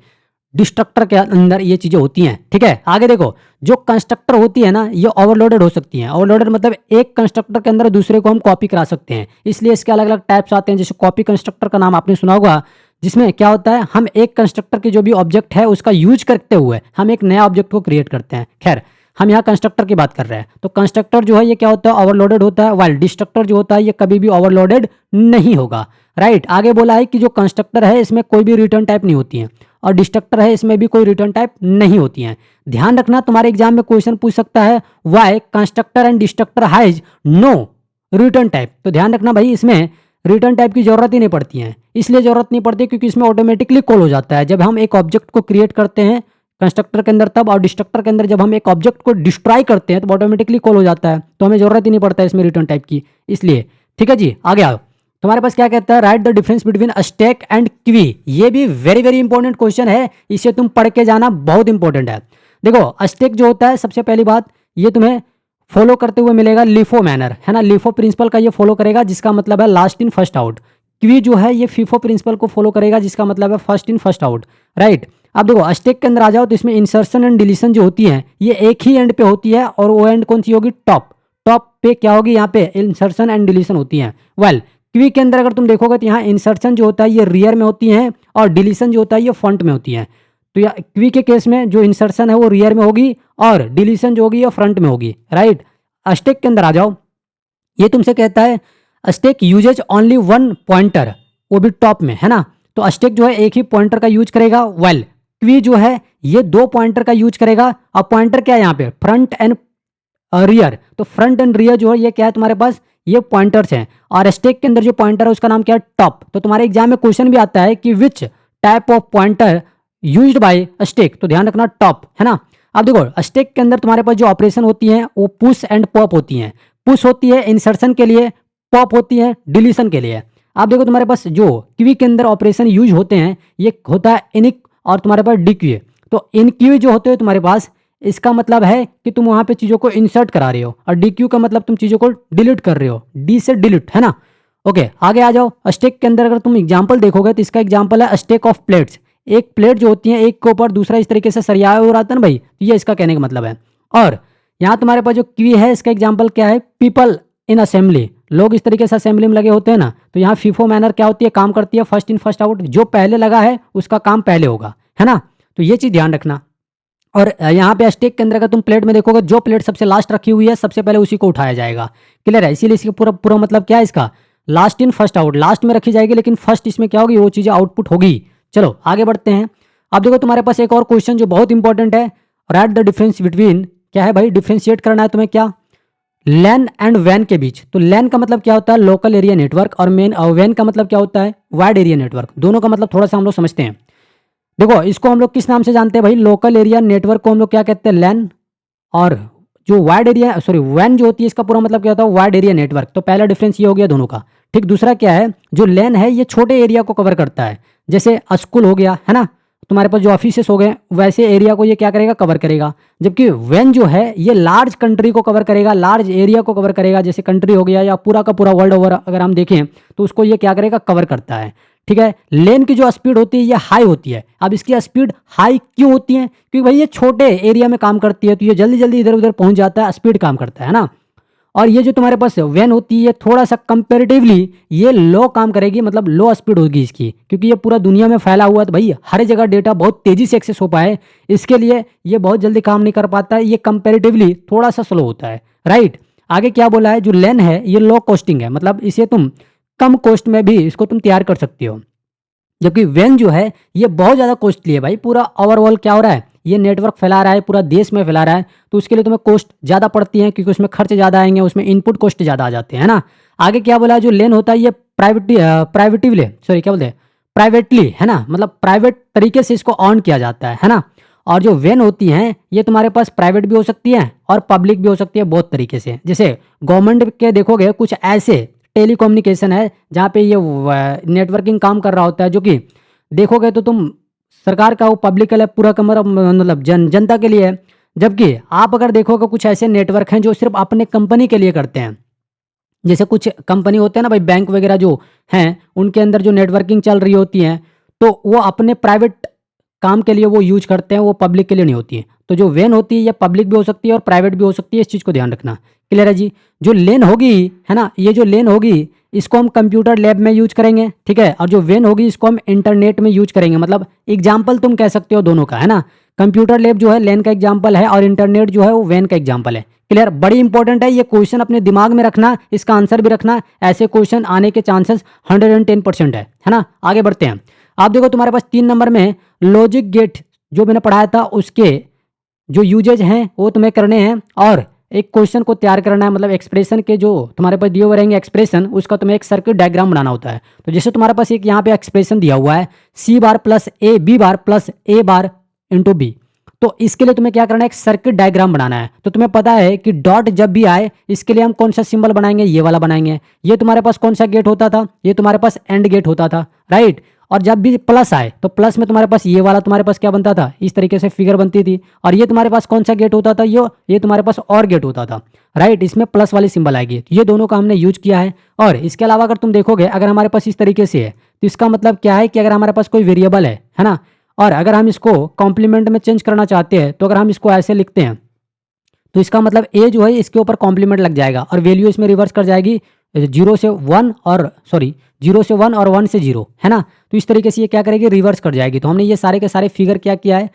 डिस्ट्रक्टर के अंदर ये चीजें होती हैं, ठीक है। आगे देखो, जो कंस्ट्रक्टर होती है ना ये ओवरलोडेड हो सकती हैं। ओवरलोडेड मतलब एक कंस्ट्रक्टर के अंदर दूसरे को हम कॉपी करा सकते हैं, इसलिए इसके अलग अलग टाइप्स आते हैं। जैसे कॉपी कंस्ट्रक्टर का नाम आपने सुना होगा, जिसमें क्या होता है, हम एक कंस्ट्रक्टर के जो भी ऑब्जेक्ट है उसका यूज करते हुए हम एक नया ऑब्जेक्ट को क्रिएट करते हैं। खैर, हम यहाँ कंस्ट्रक्टर की बात कर रहे हैं। तो कंस्ट्रक्टर जो है ये क्या होता है, ओवरलोडेड होता है, वाइल डिस्ट्रक्टर जो होता है ये कभी भी ओवरलोडेड नहीं होगा, राइट। आगे बोला है कि जो कंस्ट्रक्टर है इसमें कोई भी रिटर्न टाइप नहीं होती है, और डिस्ट्रक्टर है इसमें भी कोई रिटर्न टाइप नहीं होती है। ध्यान रखना, तुम्हारे एग्जाम में क्वेश्चन पूछ सकता है, why constructor and destructor has no return type. तो ध्यान रखना भाई, इसमें रिटर्न टाइप की जरूरत ही नहीं पड़ती है। इसलिए जरूरत नहीं पड़ती क्योंकि इसमें ऑटोमेटिकली कॉल हो जाता है जब हम एक ऑब्जेक्ट को क्रिएट करते हैं कंस्ट्रक्टर के अंदर तब, और डिस्ट्रक्टर के अंदर जब हम एक ऑब्जेक्ट को डिस्ट्रॉय करते हैं तो ऑटोमेटिकली कॉल हो जाता है। तो हमें जरूरत ही नहीं पड़ता है इसमें रिटर्न टाइप की, इसलिए। ठीक है जी, आगे आओ। तुम्हारे पास क्या कहता है, right the difference between stack and क्वी। ये भी वेरी वेरी इंपॉर्टेंट क्वेश्चन है, इसे तुम पढ़ के जाना, बहुत इंपॉर्टेंट है। देखो, स्टैक जो होता है, सबसे पहली बात ये तुम्हें फॉलो करते हुए मिलेगा लिफो मैनर, है ना। लिफो प्रिंसिपल का ये फॉलो करेगा जिसका मतलब है लास्ट इन फर्स्ट आउट। क्वी जो है ये फीफो प्रिंसिपल को फॉलो करेगा जिसका मतलब है first in first out, right. अब देखो, स्टैक के अंदर आ जाओ तो इसमें इंसर्शन एंड डिलीशन जो होती है ये एक ही एंड पे होती है, और वो एंड कौन सी होगी, टॉप। टॉप पे क्या होगी, यहाँ पे इंसर्शन एंड डिलीशन होती है। वेल, क्वी के अंदर अगर तुम देखोगे तो यहाँ इंसर्शन जो होता है ये रियर में होती है, और डिलीशन जो होता है ये फ्रंट में होती है। तो या क्वी के केस में जो इंसर्शन है वो रियर में होगी, और डिलीशन जो होगी ये फ्रंट में होगी, राइट। स्टैक के अंदर आ जाओ, ये तुमसे कहता है stack uses only one pointer, वो भी टॉप में, है ना। तो स्टैक जो है एक ही पॉइंटर का यूज करेगा, वेल क्वी जो है ये दो पॉइंटर का यूज करेगा। अब पॉइंटर क्या है यहाँ पे, फ्रंट एंड रियर। तो फ्रंट एंड रियर जो है ये क्या है तुम्हारे पास, ये पॉइंटर्स हैं, और स्टैक के अंदर जो पॉइंटर है उसका नाम क्या है, टॉप। तो तुम्हारे एग्जाम में क्वेश्चन भी आता है कि which type of pointer used by stack, तो ध्यान रखना टॉप, है ना। अब देखो, स्टैक के अंदर तुम्हारे पास जो ऑपरेशन होती हैं वो पुश एंड पॉप होती हैं। पुश होती है इंसर्शन के लिए, पॉप होती है डिलीशन के लिए। आप देखो, तुम्हारे पास जो क्वी के अंदर ऑपरेशन यूज होते हैं ये होता है इनिक, और तुम्हारे पास डिक्यू। तो इनक्यू जो होते हैं तुम्हारे पास, इसका मतलब है कि तुम वहां पे चीजों को इंसर्ट करा रहे हो, और डीक्यू का मतलब तुम चीजों को डिलीट कर रहे हो, डी से डिलीट, है ना। ओके, आगे आ जाओ। स्टैक के अंदर अगर तुम एग्जांपल देखोगे तो इसका एग्जांपल है स्टैक ऑफ प्लेट्स। एक प्लेट जो होती है एक के ऊपर दूसरा इस तरीके से सरियाया हुआ रहता है ना भाई, तो ये इसका कहने का मतलब है। और यहाँ तुम्हारे पास जो क्वी है इसका एग्जाम्पल क्या है, पीपल इन असेंबली। लोग इस तरीके से असेंबली में लगे होते हैं ना, तो यहाँ फीफो मैनर क्या होती है, काम करती है फर्स्ट इन फर्स्ट आउट। जो पहले लगा है उसका काम पहले होगा, है ना। तो ये चीज ध्यान रखना। और यहाँ पे स्टैक के अंदर अगर तुम प्लेट में देखोगे, जो प्लेट सबसे लास्ट रखी हुई है सबसे पहले उसी को उठाया जाएगा, क्लियर है। इसीलिए इसका पूरा पूरा मतलब क्या है इसका, last in first out, last में रखी जाएगी लेकिन फर्स्ट इसमें क्या होगी, वो चीजें आउटपुट होगी। चलो आगे बढ़ते हैं। अब देखो, तुम्हारे पास एक और क्वेश्चन जो बहुत इंपॉर्टेंट है, राइट द डिफरेंस बिटवीन, क्या है भाई, डिफरेंशिएट करना है तुम्हें क्या, लैन एंड वैन के बीच। तो लैन का मतलब क्या होता है, लोकल एरिया नेटवर्क, और वैन का मतलब क्या होता है, वाइड एरिया नेटवर्क। दोनों का मतलब थोड़ा सा हम लोग समझते हैं। देखो, इसको हम लोग किस नाम से जानते हैं भाई, लोकल एरिया नेटवर्क को हम लोग क्या कहते हैं, लैन। और जो वाइड एरिया, सॉरी वैन जो होती है इसका पूरा मतलब क्या होता है, वाइड एरिया नेटवर्क। तो पहला डिफरेंस ये हो गया दोनों का, ठीक। दूसरा क्या है, जो लैन है ये छोटे एरिया को कवर करता है, जैसे स्कूल हो गया, है ना। तुम्हारे पास जो ऑफिसेस हो गए वैसे एरिया को ये क्या करेगा, कवर करेगा। जबकि वैन जो है ये लार्ज कंट्री को कवर करेगा, लार्ज एरिया को कवर करेगा, जैसे कंट्री हो गया या पूरा का पूरा वर्ल्ड ओवर अगर हम देखें तो उसको ये क्या करेगा, कवर करता है, ठीक है। लेन की जो स्पीड होती है ये हाई होती है। अब इसकी स्पीड हाई क्यों होती है, क्योंकि भाई ये छोटे एरिया में काम करती है, तो ये जल्दी जल्दी इधर उधर पहुंच जाता है, स्पीड काम करता है ना। और ये जो तुम्हारे पास वैन होती है थोड़ा सा कंपेरेटिवली ये लो काम करेगी, मतलब लो स्पीड होगी इसकी, क्योंकि ये पूरा दुनिया में फैला हुआ है, तो भाई हर जगह डेटा बहुत तेजी से एक्सेस हो पाए इसके लिए ये बहुत जल्दी काम नहीं कर पाता है, ये कंपेरेटिवली थोड़ा सा स्लो होता है, राइट। आगे क्या बोला है, जो लेन है ये लो कॉस्टिंग है, मतलब इसे तुम कम कॉस्ट में भी इसको तुम तैयार कर सकते हो। जबकि वेन जो है ये बहुत ज़्यादा कॉस्टली है भाई। पूरा ओवरऑल क्या हो रहा है, ये नेटवर्क फैला रहा है, पूरा देश में फैला रहा है, तो उसके लिए तुम्हें कॉस्ट ज़्यादा पड़ती है क्योंकि उसमें खर्च ज़्यादा आएंगे, उसमें इनपुट कॉस्ट ज़्यादा आ जाते हैं, है ना। आगे क्या बोला है, जो लेन होता है ये प्राइवेटिवली सॉरी क्या बोलते हैं प्राइवेटली, है ना, मतलब प्राइवेट तरीके से इसको ऑन किया जाता है ना। और जो वेन होती हैं ये तुम्हारे पास प्राइवेट भी हो सकती है और पब्लिक भी हो सकती है बहुत तरीके से। जैसे गवर्नमेंट के देखोगे कुछ ऐसे टेलीकम्युनिकेशन है जहाँ पे ये नेटवर्किंग काम कर रहा होता है, जो कि देखोगे तो तुम सरकार का वो पब्लिक के लिए पूरा कमरा मतलब जनता के लिए है। जबकि आप अगर देखोगे कुछ ऐसे नेटवर्क हैं जो सिर्फ अपने कंपनी के लिए करते हैं। जैसे कुछ कंपनी होते हैं ना भाई, बैंक वगैरह जो हैं उनके अंदर जो नेटवर्किंग चल रही होती है तो वो अपने प्राइवेट काम के लिए वो यूज करते हैं, वो पब्लिक के लिए नहीं होती है। तो जो वेन होती है ये पब्लिक भी हो सकती है और प्राइवेट भी हो सकती है, इस चीज़ को ध्यान रखना। क्लियर है जी। जो लेन होगी, है ना, ये जो लेन होगी इसको हम कंप्यूटर लैब में यूज करेंगे, ठीक है। और जो वेन होगी इसको हम इंटरनेट में यूज करेंगे। मतलब एग्जाम्पल तुम कह सकते हो दोनों का, है ना। कंप्यूटर लैब जो है लेन का एग्जाम्पल है और इंटरनेट जो है वो वेन का एग्जाम्पल है। क्लियर, बड़ी इंपॉर्टेंट है ये क्वेश्चन, अपने दिमाग में रखना, इसका आंसर भी रखना। ऐसे क्वेश्चन आने के चांसेस 110% है ना। आगे बढ़ते हैं। आप देखो तुम्हारे पास 3 नंबर में लॉजिक गेट जो मैंने पढ़ाया था उसके जो यूजेज हैं वो तुम्हें करने हैं और एक क्वेश्चन को तैयार करना है। मतलब एक्सप्रेशन के जो तुम्हारे पास दिए हुए रहेंगे एक्सप्रेशन, उसका तुम्हें एक सर्किट डायग्राम बनाना होता है। तो जैसे तुम्हारे पास एक यहाँ पे एक्सप्रेशन दिया हुआ है C bar plus A B bar plus A bar into B, तो इसके लिए तुम्हें क्या करना है, एक सर्किट डायग्राम बनाना है। तो तुम्हें पता है कि डॉट जब भी आए इसके लिए हम कौन सा सिंबल बनाएंगे, ये वाला बनाएंगे। ये तुम्हारे पास कौन सा गेट होता था, ये तुम्हारे पास एंड गेट होता था, राइट। और जब भी प्लस आए तो प्लस में तुम्हारे पास ये वाला तुम्हारे पास क्या बनता था, इस तरीके से फिगर बनती थी। और ये तुम्हारे पास कौन सा गेट होता था, ये तुम्हारे पास और गेट होता था, राइट। इसमें प्लस वाली सिंबल आएगी। तो ये दोनों का हमने यूज किया है। और इसके अलावा अगर तुम देखोगे अगर हमारे पास इस तरीके से है तो इसका मतलब क्या है कि अगर हमारे पास कोई वेरिएबल है ना, और अगर हम इसको कॉम्प्लीमेंट में चेंज करना चाहते हैं तो अगर हम इसको ऐसे लिखते हैं तो इसका मतलब ए जो है इसके ऊपर कॉम्प्लीमेंट लग जाएगा और वैल्यू इसमें रिवर्स कर जाएगी 0 से 1 और 1 से 0, है ना। तो इस तरीके से ये क्या करेगी, रिवर्स कर जाएगी। तो हमने ये सारे के सारे फिगर क्या किया है,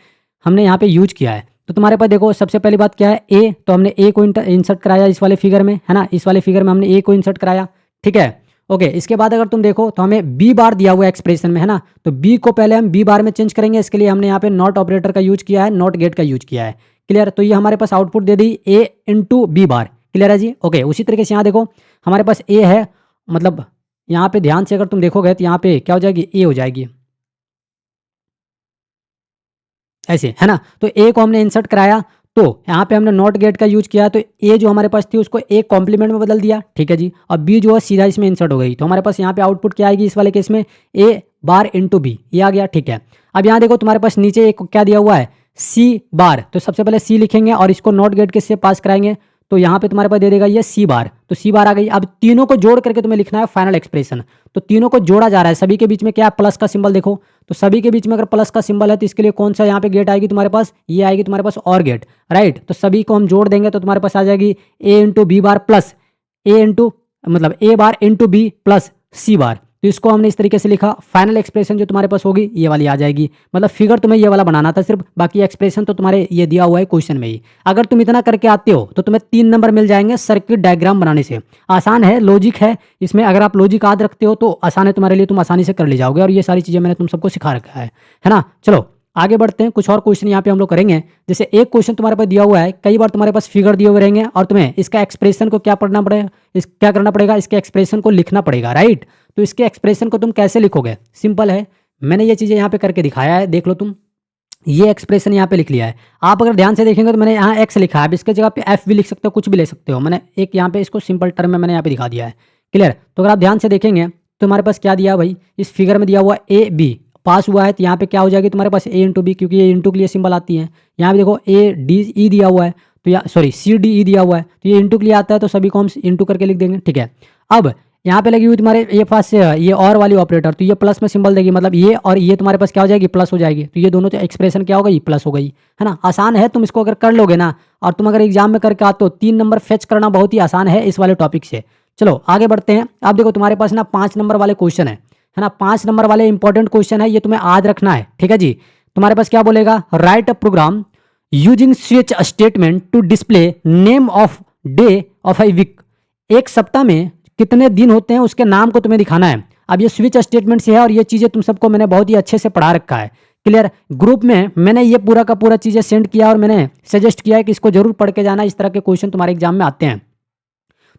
हमने यहाँ पे यूज किया है। तो तुम्हारे पास देखो सबसे पहली बात क्या है, ए, तो हमने ए को इंसर्ट कराया इस वाले फिगर में, है ना। इस वाले फिगर में हमने ए को इंसर्ट कराया, ठीक है, ओके। इसके बाद अगर तुम देखो तो हमें बी बार दिया हुआ है एक्सप्रेशन में, है ना। तो बी को पहले हम बी बार में चेंज करेंगे, इसके लिए हमने यहाँ पे नॉट ऑपरेटर का यूज किया है, नॉट गेट का यूज किया है। क्लियर, तो ये हमारे पास आउटपुट दे दी ए इंटू बी बार। क्लियर है जी, ओके। उसी तरीके से यहाँ देखो हमारे पास ए है, मतलब यहाँ पे ध्यान से अगर तुम देखोगे तो यहाँ पे क्या हो जाएगी, ए हो जाएगी ऐसे, है ना। तो ए को हमने इंसर्ट कराया तो यहाँ पे हमने नॉट गेट का यूज किया, तो ए जो हमारे पास थी उसको ए कॉम्प्लीमेंट में बदल दिया, ठीक है जी। और बी जो है सीधा इसमें इंसर्ट हो गई। तो हमारे पास यहाँ पे आउटपुट क्या आएगी इस वाले केस में, ए बार इंटू बी, ये आ गया, ठीक है। अब यहाँ देखो तुम्हारे पास नीचे एक क्या दिया हुआ है, सी बार। तो सबसे पहले सी लिखेंगे और इसको नॉट गेट के से पास कराएंगे, तो यहाँ पे तुम्हारे पास दे देगा ये सी बार। तो सी बार आ गई। अब तीनों को जोड़ करके तुम्हें लिखना है फाइनल एक्सप्रेशन। तो तीनों को जोड़ा जा रहा है, सभी के बीच में क्या है, प्लस का सिंबल। देखो तो सभी के बीच में अगर प्लस का सिंबल है तो इसके लिए कौन सा यहाँ पे गेट आएगी तुम्हारे पास, ये आएगी तुम्हारे पास और गेट, राइट। तो सभी को हम जोड़ देंगे तो तुम्हारे पास आ जाएगी ए इंटू बी बार प्लस ए इंटू मतलब ए बार इंटू बी प्लस सी बार। तो इसको हमने इस तरीके से लिखा। फाइनल एक्सप्रेशन जो तुम्हारे पास होगी ये वाली आ जाएगी। मतलब फिगर तुम्हें ये वाला बनाना था सिर्फ, बाकी एक्सप्रेशन तो तुम्हारे ये दिया हुआ है क्वेश्चन में ही। अगर तुम इतना करके आते हो तो तुम्हें 3 नंबर मिल जाएंगे सर्किट डायग्राम बनाने से। आसान है, लॉजिक है इसमें, अगर आप लॉजिक याद रखते हो तो आसान है तुम्हारे लिए, तुम आसानी से कर ले जाओगे। और ये सारी चीज़ें मैंने तुम सबको सिखा रखा है ना। चलो आगे बढ़ते हैं, कुछ और क्वेश्चन यहाँ पे हम लोग करेंगे। जैसे एक क्वेश्चन तुम्हारे पास दिया हुआ है, कई बार तुम्हारे पास फिगर दिए हुए रहेंगे और तुम्हें इसका एक्सप्रेशन को क्या पढ़ना पड़ेगा, क्या करना पड़ेगा, इसके एक्सप्रेशन को लिखना पड़ेगा, राइट। तो इसके एक्सप्रेशन को तुम कैसे लिखोगे, सिंपल है, मैंने ये चीज़ें यहाँ पे करके दिखाया है, देख लो तुम। ये एक्सप्रेशन यहाँ पे लिख लिया है। आप अगर ध्यान से देखेंगे तो मैंने यहाँ एक्स लिखा है, अब इसके जगह पे एफ भी लिख सकते हो, कुछ भी ले सकते हो। मैंने एक यहाँ पे इसको सिंपल टर्म में मैंने यहाँ पे दिखा दिया है। क्लियर, तो अगर आप ध्यान से देखेंगे तो हमारे पास क्या दिया भाई, इस फिगर में दिया हुआ ए बी पास हुआ है, तो यहाँ पे क्या हो जाएगी तुम्हारे पास ए इंटू बी, क्योंकि ये इंटू के लिए सिंबल आती है। यहाँ पे देखो ए डी ई दिया हुआ है, तो या सॉरी सी डी ई दिया हुआ है, तो ये इंटू के लिए आता है, तो सभी को हम इंटू करके लिख देंगे, ठीक है। अब यहाँ पे लगी हुई तुम्हारे ये पास ये और वाली ऑपरेटर, तो ये प्लस में सिंबल देगी, मतलब ये और ये तुम्हारे पास क्या हो जाएगी, प्लस हो जाएगी। तो ये दोनों तो एक्सप्रेशन क्या हो गई, प्लस हो गई, है ना। आसान है, तुम इसको अगर कर लोगे ना, और तुम अगर एग्जाम में करके आते हो 3 नंबर फेच करना बहुत ही आसान है इस वाले टॉपिक से। चलो आगे बढ़ते हैं। आप देखो तुम्हारे पास ना 5 नंबर वाले क्वेश्चन है ना, 5 नंबर वाले इंपॉर्टेंट क्वेश्चन है, ये तुम्हें याद रखना है, ठीक है जी। तुम्हारे पास क्या बोलेगा, write a program using switch statement to display name of day of a week. एक सप्ताह में कितने दिन होते हैं उसके नाम को तुम्हें दिखाना है। अब ये स्विच स्टेटमेंट से है और ये चीज़ें तुम सबको मैंने बहुत ही अच्छे से पढ़ा रखा है। क्लियर। ग्रुप में मैंने ये पूरा का पूरा चीज़ें सेंड किया और मैंने सजेस्ट किया है कि इसको जरूर पढ़ के जाना, इस तरह के क्वेश्चन तुम्हारे एग्जाम में आते हैं।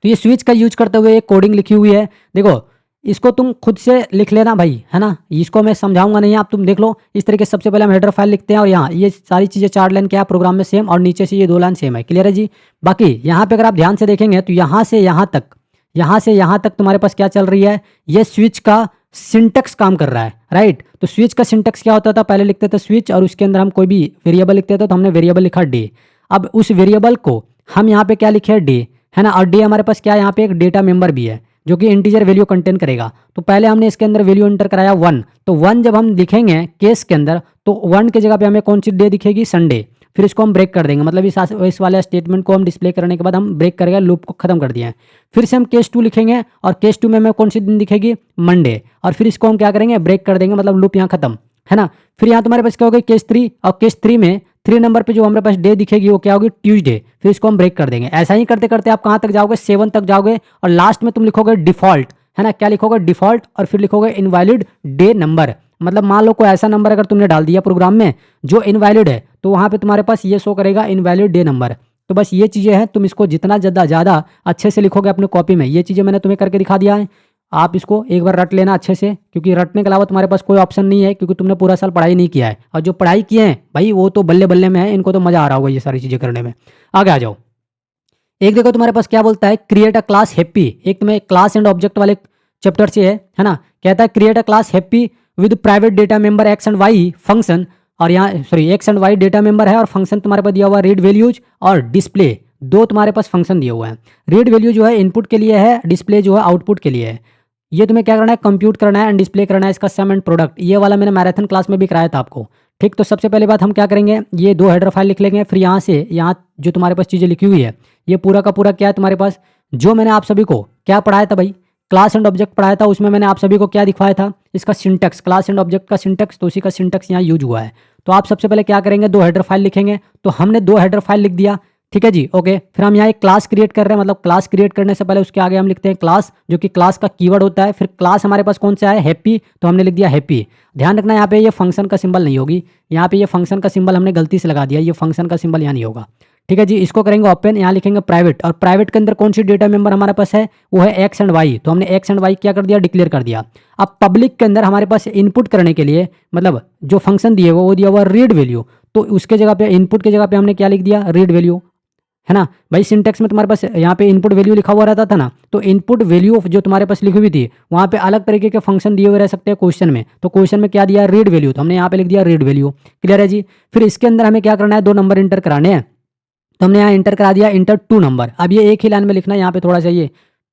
तो ये स्विच का यूज करते हुए एक कोडिंग लिखी हुई है, देखो इसको तुम खुद से लिख लेना भाई, है ना, इसको मैं समझाऊंगा नहीं, आप तुम देख लो। इस तरीके से सबसे पहले हम हेडर फाइल लिखते हैं और यहाँ ये सारी चीज़ें 4 लाइन क्या प्रोग्राम में सेम और नीचे से ये 2 लाइन सेम है। क्लियर है जी। बाकी यहाँ पे अगर आप ध्यान से देखेंगे तो यहाँ से यहाँ तक तुम्हारे पास क्या चल रही है, ये स्विच का सिंटेक्स काम कर रहा है, राइट। तो स्विच का सिंटेक्स क्या होता था, पहले लिखते थे स्विच और उसके अंदर हम कोई भी वेरिएबल लिखते थे, तो हमने वेरिएबल लिखा डे। अब उस वेरिएबल को हम यहाँ पे क्या लिखे, डे, है ना, और डे हमारे पास क्या है, यहाँ पे एक डेटा मेंबर भी है जो कि इंटीजर वैल्यू कंटेन करेगा। तो पहले हमने इसके अंदर वैल्यू एंटर कराया 1, तो 1 जब हम लिखेंगे केस के अंदर तो 1 के जगह पे हमें कौन सी डे दिखेगी, संडे। फिर इसको हम ब्रेक कर देंगे, मतलब इस वाले स्टेटमेंट को हम डिस्प्ले करने के बाद हम ब्रेक करेंगे, लूप को खत्म कर दिया है। फिर से हम केस 2 लिखेंगे और केस 2 में हमें कौन सी दिन दिखेगी, मंडे, और फिर इसको हम क्या करेंगे, ब्रेक कर देंगे, मतलब लूप यहाँ खत्म, है ना। फिर यहाँ तुम्हारे पास क्या होगा, केस 3, और केस 3 में 3 नंबर पे जो हमारे पास डे दिखेगी वो क्या होगी, ट्यूसडे। फिर इसको हम ब्रेक कर देंगे। ऐसा ही करते करते आप कहाँ तक जाओगे, 7 तक जाओगे और लास्ट में तुम लिखोगे डिफॉल्ट, है ना, क्या लिखोगे, डिफॉल्ट, और फिर लिखोगे इनवैलिड डे नंबर। मतलब मान लो कोई ऐसा नंबर अगर तुमने डाल दिया प्रोग्राम में जो इनवैलिड है, तो वहाँ पे तुम्हारे पास ये शो करेगा इनवैलिड डे नंबर। तो बस ये चीज़ें हैं, तुम इसको जितना ज़्यादा अच्छे से लिखोगे अपने कॉपी में, ये चीज़ें मैंने तुम्हें करके दिखा दिया है। आप इसको एक बार रट लेना अच्छे से, क्योंकि रटने के अलावा तुम्हारे पास कोई ऑप्शन नहीं है, क्योंकि तुमने पूरा साल पढ़ाई नहीं किया है। और जो पढ़ाई किए हैं भाई वो तो बल्ले बल्ले में है, इनको तो मज़ा आ रहा होगा ये सारी चीज़ें करने में। आगे आ जाओ। एक देखो तुम्हारे पास क्या बोलता है, क्रिएट अ क्लास हैप्पी। एक तुम्हें क्लास एंड ऑब्जेक्ट वाले चैप्टर से है ना। कहता है create a class happy with private data member X and Y function, और यहाँ sorry X and Y data member है और फंक्शन तुम्हारे पास दिया हुआ रीड वैल्यूज और डिस्प्ले, 2 तुम्हारे पास फंक्शन दिए हुए हैं। रीड वैल्यू जो है इनपुट के लिए है, डिस्प्ले जो है आउटपुट के लिए है। ये तुम्हें क्या करना है, कंप्यूट करना है एंड डिस्प्ले करना है इसका सम एंड प्रोडक्ट। ये वाला मैंने मैराथन क्लास में भी कराया था आपको, ठीक। तो सबसे पहले बात हम क्या करेंगे, ये 2 हेडर फाइल लिख लेंगे। फिर यहाँ से यहाँ जो तुम्हारे पास चीज़ें लिखी हुई है, ये पूरा का पूरा क्या है तुम्हारे पास, जो मैंने आप सभी को क्या पढ़ाया था भाई, क्लास एंड ऑब्जेक्ट पढ़ाया था, उसमें मैंने आप सभी को क्या दिखवाया था, इसका सिंटेक्स, क्लास एंड ऑब्जेक्ट का सिंटेक्स। तो उसी का सिंटेक्स यहाँ यूज हुआ है। तो आप सबसे पहले क्या करेंगे, 2 हेडर फाइल लिखेंगे। तो हमने 2 हेडर फाइल लिख दिया, ठीक है जी, ओके। फिर हम यहाँ एक क्लास क्रिएट कर रहे हैं, मतलब क्लास क्रिएट करने से पहले उसके आगे हम लिखते हैं क्लास, जो कि क्लास का कीवर्ड होता है। फिर क्लास हमारे पास कौन सा है, हैप्पी, तो हमने लिख दिया हैप्पी। ध्यान रखना यहाँ पे ये फंक्शन का सिंबल नहीं होगी, यहाँ पे ये फंक्शन का सिंबल हमने गलती से लगा दिया, ये फंक्शन का सिंबल यहाँ नहीं होगा, ठीक है जी। इसको करेंगे ओपन, यहाँ लिखेंगे प्राइवेट, और प्राइवेट के अंदर कौन सी डेटा मेंबर हमारे पास है, वो है एक्स एंड वाई। तो हमने एक्स एंड वाई क्या कर दिया, डिक्लेयर कर दिया। अब पब्लिक के अंदर हमारे पास इनपुट करने के लिए, मतलब जो फंक्शन दिए वो दिया हुआ रीड वैल्यू, तो उसके जगह पे इनपुट के जगह पे हमने क्या लिख दिया, रीड वैल्यू, है ना भाई। सिंटेक्स में तुम्हारे पास यहाँ पे इनपुट वैल्यू लिखा हुआ रहता था ना, तो इनपुट वैल्यू जो तुम्हारे पास लिखी हुई थी वहाँ पे अलग तरीके के फंक्शन दिए हुए रह सकते हैं क्वेश्चन में। तो क्वेश्चन में क्या दिया, रीड वैल्यू, तो हमने यहाँ पे लिख दिया रीड वैल्यू। क्लियर है जी। फिर इसके अंदर हमें क्या करना है, 2 नंबर इंटर कराने हैं, तो हमने यहाँ इंटर करा दिया, इंटर 2 नंबर। अब ये एक ही लाइन में लिखना है, यहाँ पे थोड़ा सा ये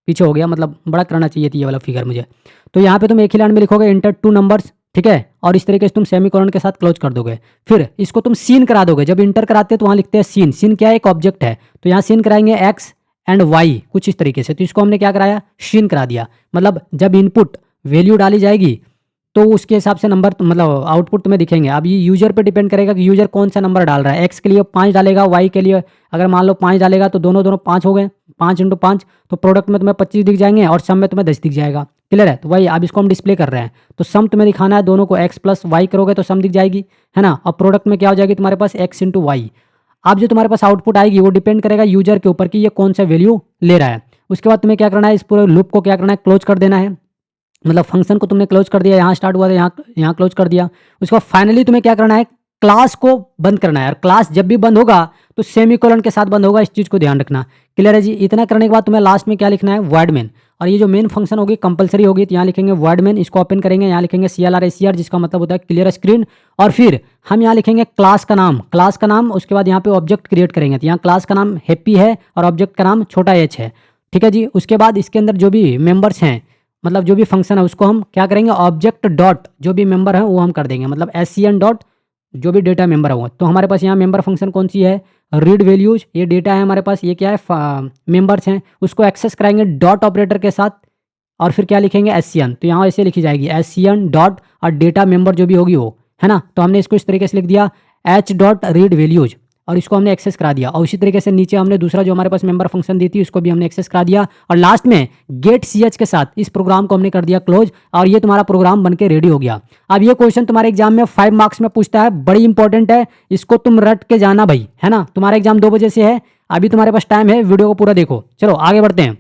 पीछे हो गया, मतलब बड़ा करना चाहिए थी ये वाला फिगर मुझे। तो यहाँ पे तुम एक ही लाइन में लिखोगे इंटर 2 नंबर्स, ठीक है, और इस तरीके से तुम सेमीकोलन के साथ क्लोज कर दोगे। फिर इसको तुम सीन करा दोगे, जब इंटर कराते हैं तो वहाँ लिखते हैं सीन। सीन क्या है, एक ऑब्जेक्ट है, तो यहाँ सीन कराएंगे एक्स एंड वाई, कुछ इस तरीके से। तो इसको हमने क्या कराया, सीन करा दिया। मतलब जब इनपुट वैल्यू डाली जाएगी तो उसके हिसाब से नंबर मतलब आउटपुट तुम्हें दिखेंगे। अब ये यूजर पे डिपेंड करेगा कि यूजर कौन सा नंबर डाल रहा है। एक्स के लिए 5 डालेगा, वाई के लिए अगर मान लो 5 डालेगा तो दोनों 5 हो गए, 5 × 5, तो प्रोडक्ट में तुम्हें 25 दिख जाएंगे और सम में तुम्हें 10 दिख जाएगा। क्लियर है। तो वही अब इसको हम डिस्प्ले कर रहे हैं, तो सम तुम्हें दिखाना है, दोनों को एक्स प्लस वाई करोगे तो सम दिख जाएगी, है ना। अब प्रोडक्ट में क्या हो जाएगी तुम्हारे पास, एक्स इंटू वाई। अब जो तुम्हारे पास आउटपुट आएगी वो डिपेंड करेगा यूजर के ऊपर कि ये कौन सा वैल्यू ले रहा है। उसके बाद तुम्हें क्या करना है, इस पूरे लूप को क्या करना है, क्लोज कर देना है। मतलब फंक्शन को तुमने क्लोज कर दिया, यहाँ स्टार्ट हुआ था, यहाँ क्लोज कर दिया। उसके बाद फाइनली तुम्हें क्या करना है, क्लास को बंद करना है। और क्लास जब भी बंद होगा तो सेमीकोलन के साथ बंद होगा, इस चीज़ को ध्यान रखना। क्लियर है जी। इतना करने के बाद तुम्हें लास्ट में क्या लिखना है, void main। और ये जो मेन फंक्शन होगी कंपलसरी होगी, तो यहाँ लिखेंगे void main। इसको ओपन करेंगे, यहाँ लिखेंगे CLR जिसका मतलब होता है क्लियर स्क्रीन। और फिर हम यहाँ लिखेंगे क्लास का नाम। उसके बाद यहाँ पे ऑब्जेक्ट क्रिएट करेंगे, तो यहाँ क्लास का नाम हैप्पी है और ऑब्जेक्ट का नाम छोटा h है, ठीक है जी। उसके बाद इसके अंदर जो भी मेंबर्स हैं, मतलब जो भी फंक्शन है उसको हम क्या करेंगे, ऑब्जेक्ट डॉट जो भी मेंबर है वो हम कर देंगे, मतलब SCN डॉट जो भी डेटा मेंबर है वो। तो हमारे पास यहाँ मेंबर फंक्शन कौन सी है, रीड वैल्यूज, ये डेटा है हमारे पास, ये क्या है मेंबर्स हैं, उसको एक्सेस कराएंगे डॉट ऑपरेटर के साथ। और फिर क्या लिखेंगे, SCN। तो यहाँ ऐसे लिखी जाएगी SCN डॉट और डेटा मेंबर जो भी होगी वो, है ना। तो हमने इसको इस तरीके से लिख दिया H डॉट रीड वैल्यूज। और इसको हमने एक्सेस करा दिया। और उसी तरीके से नीचे हमने दूसरा जो हमारे पास मेंबर फंक्शन दी थी उसको भी हमने एक्सेस करा दिया। और लास्ट में गेट ch के साथ इस प्रोग्राम को हमने कर दिया क्लोज, और ये तुम्हारा प्रोग्राम बनके रेडी हो गया। अब ये क्वेश्चन तुम्हारे एग्जाम में 5 मार्क्स में पूछता है, बड़ी इंपॉर्टेंट है, इसको तुम रट के जाना भाई, है ना। तुम्हारा एग्जाम 2 बजे से है, अभी तुम्हारे पास टाइम है, वीडियो को पूरा देखो। चलो आगे बढ़ते हैं।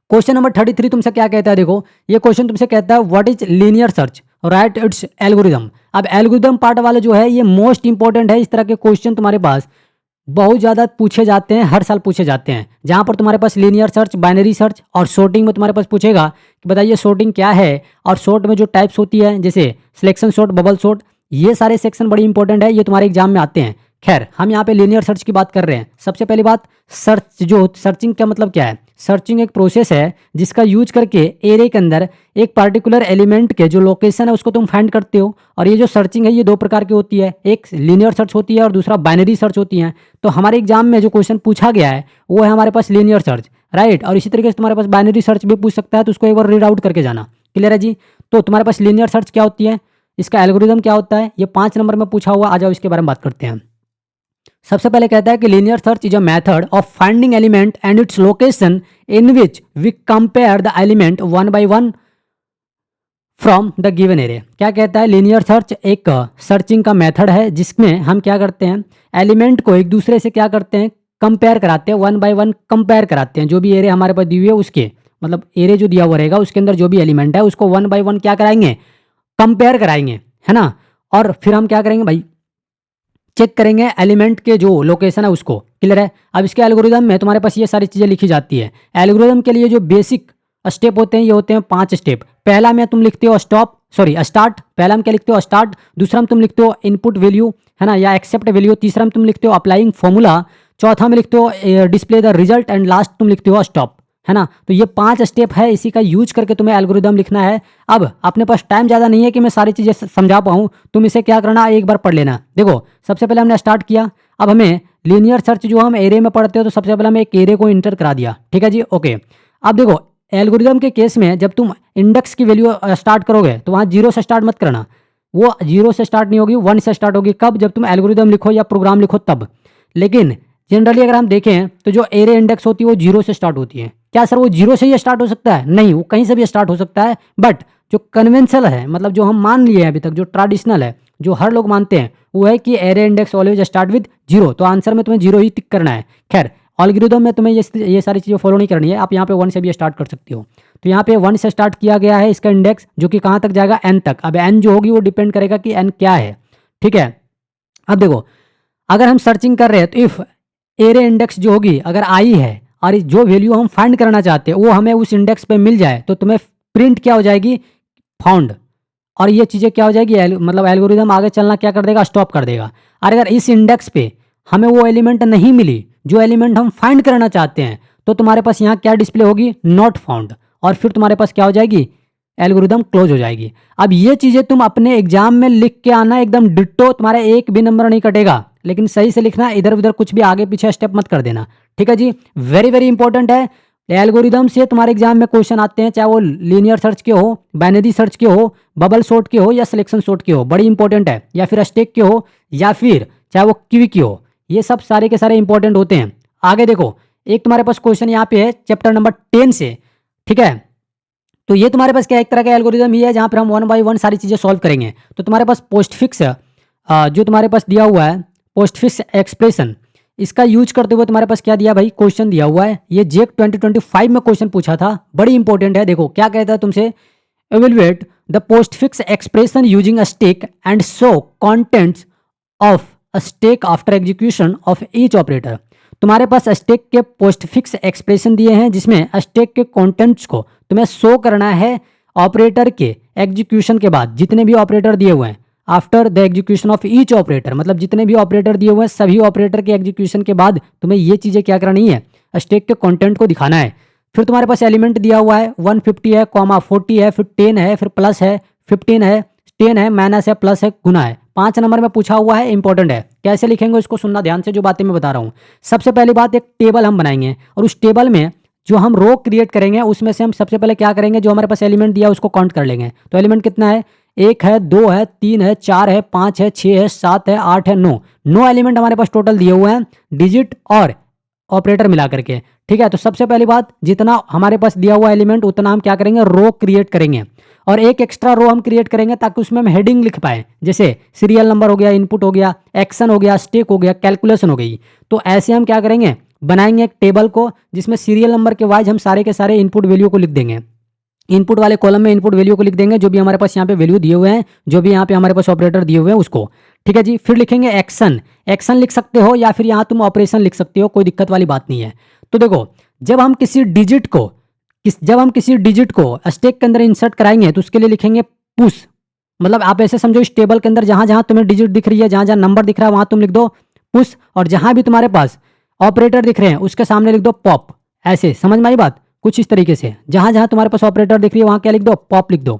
क्वेश्चन नंबर 33 तुमसे क्या कहता है, देखो ये क्वेश्चन तुमसे कहता है what is linear search, right it's algorithm. अब एल्गोरिदम पार्ट वाला जो है ये मोस्ट इंपॉर्टेंट है। इस तरह के क्वेश्चन तुम्हारे पास बहुत ज़्यादा पूछे जाते हैं, हर साल पूछे जाते हैं, जहाँ पर तुम्हारे पास लीनियर सर्च, बाइनरी सर्च और सॉर्टिंग में तुम्हारे पास पूछेगा कि बताइए सॉर्टिंग क्या है, और सॉर्ट में जो टाइप्स होती है जैसे सिलेक्शन सॉर्ट, बबल सॉर्ट, ये सारे सेक्शन बड़ी इंपॉर्टेंट है, ये तुम्हारे एग्जाम में आते हैं। खैर हम यहाँ पे लीनियर सर्च की बात कर रहे हैं। सबसे पहली बात, सर्चिंग का मतलब क्या है। सर्चिंग एक प्रोसेस है जिसका यूज करके एरे के अंदर एक पार्टिकुलर एलिमेंट के जो लोकेशन है उसको तुम फाइंड करते हो। और ये जो सर्चिंग है ये 2 प्रकार की होती है, एक लीनियर सर्च होती है और दूसरा बाइनरी सर्च होती है। तो हमारे एग्जाम में जो क्वेश्चन पूछा गया है वो है हमारे पास लीनियर सर्च, राइट। और इसी तरीके से तुम्हारे पास बाइनरी सर्च भी पूछ सकता है, तो उसको एक बार रीड आउट करके जाना। क्लियर है जी। तो तुम्हारे पास लीनियर सर्च क्या होती है, इसका एल्गोरिदम क्या होता है, ये 5 नंबर में पूछा हुआ। आ जाओ इसके बारे में बात करते हैं। सबसे पहले कहता है कि linear search is a method of finding element and its location in which we compare the element one by one from the given array. क्या कहता है, लीनियर सर्च एक सर्चिंग का मेथड है जिसमें हम क्या करते हैं, एलिमेंट को एक दूसरे से क्या करते हैं, कंपेयर कराते हैं, 1 बाय 1 कंपेयर कराते हैं। जो भी एरे हमारे पास दी हुई है उसके मतलब एरे जो दिया हुआ रहेगा उसके अंदर जो भी एलिमेंट है उसको 1 बाय 1 क्या कराएंगे, कंपेयर कराएंगे, है ना। और फिर हम क्या करेंगे भाई, चेक करेंगे एलिमेंट के जो लोकेशन है उसको। क्लियर है। अब इसके एल्गोरिदम में तुम्हारे पास ये सारी चीज़ें लिखी जाती है। एल्गोरिदम के लिए जो बेसिक स्टेप होते हैं ये होते हैं 5 स्टेप। पहला में तुम लिखते हो स्टार्ट। पहला में क्या लिखते हो, स्टार्ट। दूसरा में तुम लिखते हो इनपुट वैल्यू, है ना, या एक्सेप्ट वैल्यू। तीसरा में तुम लिखते हो अप्लाइंग फॉर्मूला। चौथा में लिखते हो display the result, and last तुम लिखते हो स्टॉप, है ना। तो ये 5 स्टेप है, इसी का यूज करके तुम्हें एल्गोरिदम लिखना है। अब अपने पास टाइम ज़्यादा नहीं है कि मैं सारी चीज़ें समझा पाऊँ, तुम इसे क्या करना, एक बार पढ़ लेना। देखो सबसे पहले हमने स्टार्ट किया। अब हमें लीनियर सर्च जो हम एरे में पढ़ते हो तो सबसे पहले हमें एक एरे को इंटर करा दिया, ठीक है जी, ओके। अब देखो एल्गोरिदम के केस में जब तुम इंडेक्स की वैल्यू स्टार्ट करोगे तो वहाँ 0 से स्टार्ट मत करना, वो 0 से स्टार्ट नहीं होगी, 1 से स्टार्ट होगी। कब, जब तुम एल्गोरिदम लिखो या प्रोग्राम लिखो तब। लेकिन जनरली अगर हम देखें तो जो एरे इंडेक्स होती है वो 0 से स्टार्ट होती है। क्या सर वो 0 से ही स्टार्ट हो सकता है? नहीं, वो कहीं से भी स्टार्ट हो सकता है, बट जो कन्वेंशनल है, मतलब जो हम मान लिए हैं अभी तक, जो ट्रेडिशनल है, जो हर लोग मानते हैं, वो है कि array index always start with 0। तो आंसर में तुम्हें 0 ही टिक करना है। खैर एल्गोरिदम में तुम्हें ये सारी चीज़ें फॉलो नहीं करनी है, आप यहाँ पे 1 से भी स्टार्ट कर सकते हो। तो यहाँ पे 1 से स्टार्ट किया गया है इसका इंडेक्स, जो कि कहाँ तक जाएगा, n तक। अब n जो होगी वो डिपेंड करेगा कि n क्या है, ठीक है। अब देखो अगर हम सर्चिंग कर रहे हैं तो इफ एरे इंडेक्स जो होगी अगर आई है और जो वैल्यू हम फाइंड करना चाहते हैं वो हमें उस इंडेक्स पे मिल जाए तो तुम्हें प्रिंट क्या हो जाएगी, फाउंड। और ये चीज़ें क्या हो जाएगी, मतलब एल्गोरिदम आगे चलना क्या कर देगा, स्टॉप कर देगा। और अगर इस इंडेक्स पे हमें वो एलिमेंट नहीं मिली जो एलिमेंट हम फाइंड करना चाहते हैं तो तुम्हारे पास यहाँ क्या डिस्प्ले होगी, नॉट फाउंड। और फिर तुम्हारे पास क्या हो जाएगी, एल्गोरिदम क्लोज हो जाएगी। अब ये चीज़ें तुम अपने एग्जाम में लिख के आना एकदम डिट्टो, तुम्हारा एक भी नंबर नहीं कटेगा, लेकिन सही से लिखना, इधर उधर कुछ भी आगे पीछे स्टेप मत कर देना, ठीक है जी। वेरी वेरी इंपॉर्टेंट है। एल्गोरिदम से तुम्हारे एग्जाम में क्वेश्चन आते हैं, चाहे वो लीनियर सर्च के हो, बाइनरी सर्च के हो, बबल सॉर्ट के हो या सिलेक्शन सॉर्ट के हो, बड़ी इंपॉर्टेंट है। या फिर स्टेक के हो या फिर चाहे वो क्यू की हो, ये सब सारे के सारे इंपॉर्टेंट होते हैं। आगे देखो एक तुम्हारे पास क्वेश्चन यहाँ पे है चैप्टर नंबर 10 से, ठीक है। तो ये तुम्हारे पास क्या एक तरह का एल्गोरिदम ही है जहाँ पर हम 1 बाय 1 सारी चीज़ें सॉल्व करेंगे। तो तुम्हारे पास पोस्टफिक्स जो तुम्हारे पास दिया हुआ है पोस्टफिक्स एक्सप्रेशन, इसका यूज करते हुए तुम्हारे पास क्या दिया भाई, क्वेश्चन दिया हुआ है। ये जेक 2025 में क्वेश्चन पूछा था, बड़ी इंपॉर्टेंट है। देखो क्या कहता है तुमसे, evaluate the postfix expression using a stack and show contents of a stack after execution of each operator. तुम्हारे पास स्टेक के पोस्टफिक्स एक्सप्रेशन दिए हैं जिसमें स्टेक के कंटेंट्स को तुम्हें शो करना है ऑपरेटर के एग्जीक्यूशन के बाद, जितने भी ऑपरेटर दिए हुए हैं, after the execution of each operator, मतलब जितने भी ऑपरेटर दिए हुए हैं सभी ऑपरेटर के एग्जीक्यूशन के बाद तुम्हें ये चीज़ें क्या करनी है, स्टेक के कंटेंट को दिखाना है। फिर तुम्हारे पास एलिमेंट दिया हुआ है 150 है, 40 है, फिर 10 है, फिर प्लस है, 15 है, 10 है, माइनस है, प्लस है, गुना है। 5 नंबर में पूछा हुआ है, इंपॉर्टेंट है। कैसे लिखेंगे इसको सुनना ध्यान से, जो बातें मैं बता रहा हूँ। सबसे पहली बात, एक टेबल हम बनाएंगे और उस टेबल में जो हम रो क्रिएट करेंगे उसमें से हम सबसे पहले क्या करेंगे, जो हमारे पास एलिमेंट दिया उसको काउंट कर लेंगे। तो एलिमेंट कितना है, एक है, दो है, तीन है, चार है, पाँच है, छः है, सात है, आठ है, नौ। नौ एलिमेंट हमारे पास टोटल दिए हुए हैं, डिजिट और ऑपरेटर मिला करके। ठीक है, तो सबसे पहली बात, जितना हमारे पास दिया हुआ एलिमेंट उतना हम क्या करेंगे, रो क्रिएट करेंगे। और एक एक्स्ट्रा रो हम क्रिएट करेंगे ताकि उसमें हम हेडिंग लिख पाए, जैसे सीरियल नंबर हो गया, इनपुट हो गया, एक्शन हो गया, स्टेक हो गया, कैलकुलेशन हो गई। तो ऐसे हम क्या करेंगे, बनाएंगे एक टेबल को जिसमें सीरियल नंबर के वाइज हम सारे के सारे इनपुट वैल्यू को लिख देंगे। इनपुट वाले कॉलम में इनपुट वैल्यू को लिख देंगे, जो भी हमारे पास यहाँ पे वैल्यू दिए हुए हैं, जो भी यहाँ पे हमारे पास ऑपरेटर दिए हुए हैं उसको। ठीक है जी, फिर लिखेंगे एक्शन। एक्शन लिख सकते हो या फिर यहाँ तुम ऑपरेशन लिख सकते हो, कोई दिक्कत वाली बात नहीं है। तो देखो, जब हम किसी डिजिट को स्टैक के अंदर इंसर्ट कराएंगे तो उसके लिए लिखेंगे पुश। मतलब आप ऐसे समझो, इस टेबल के अंदर जहां जहां तुम्हें डिजिट दिख रही है, जहां जहां नंबर दिख रहा है, वहां तुम लिख दो पुश, और जहां भी तुम्हारे पास ऑपरेटर दिख रहे हैं उसके सामने लिख दो पॉप। ऐसे समझ में आई बात, कुछ इस तरीके से जहां जहां तुम्हारे पास ऑपरेटर दिख रही है वहां क्या लिख दो, पॉप लिख दो।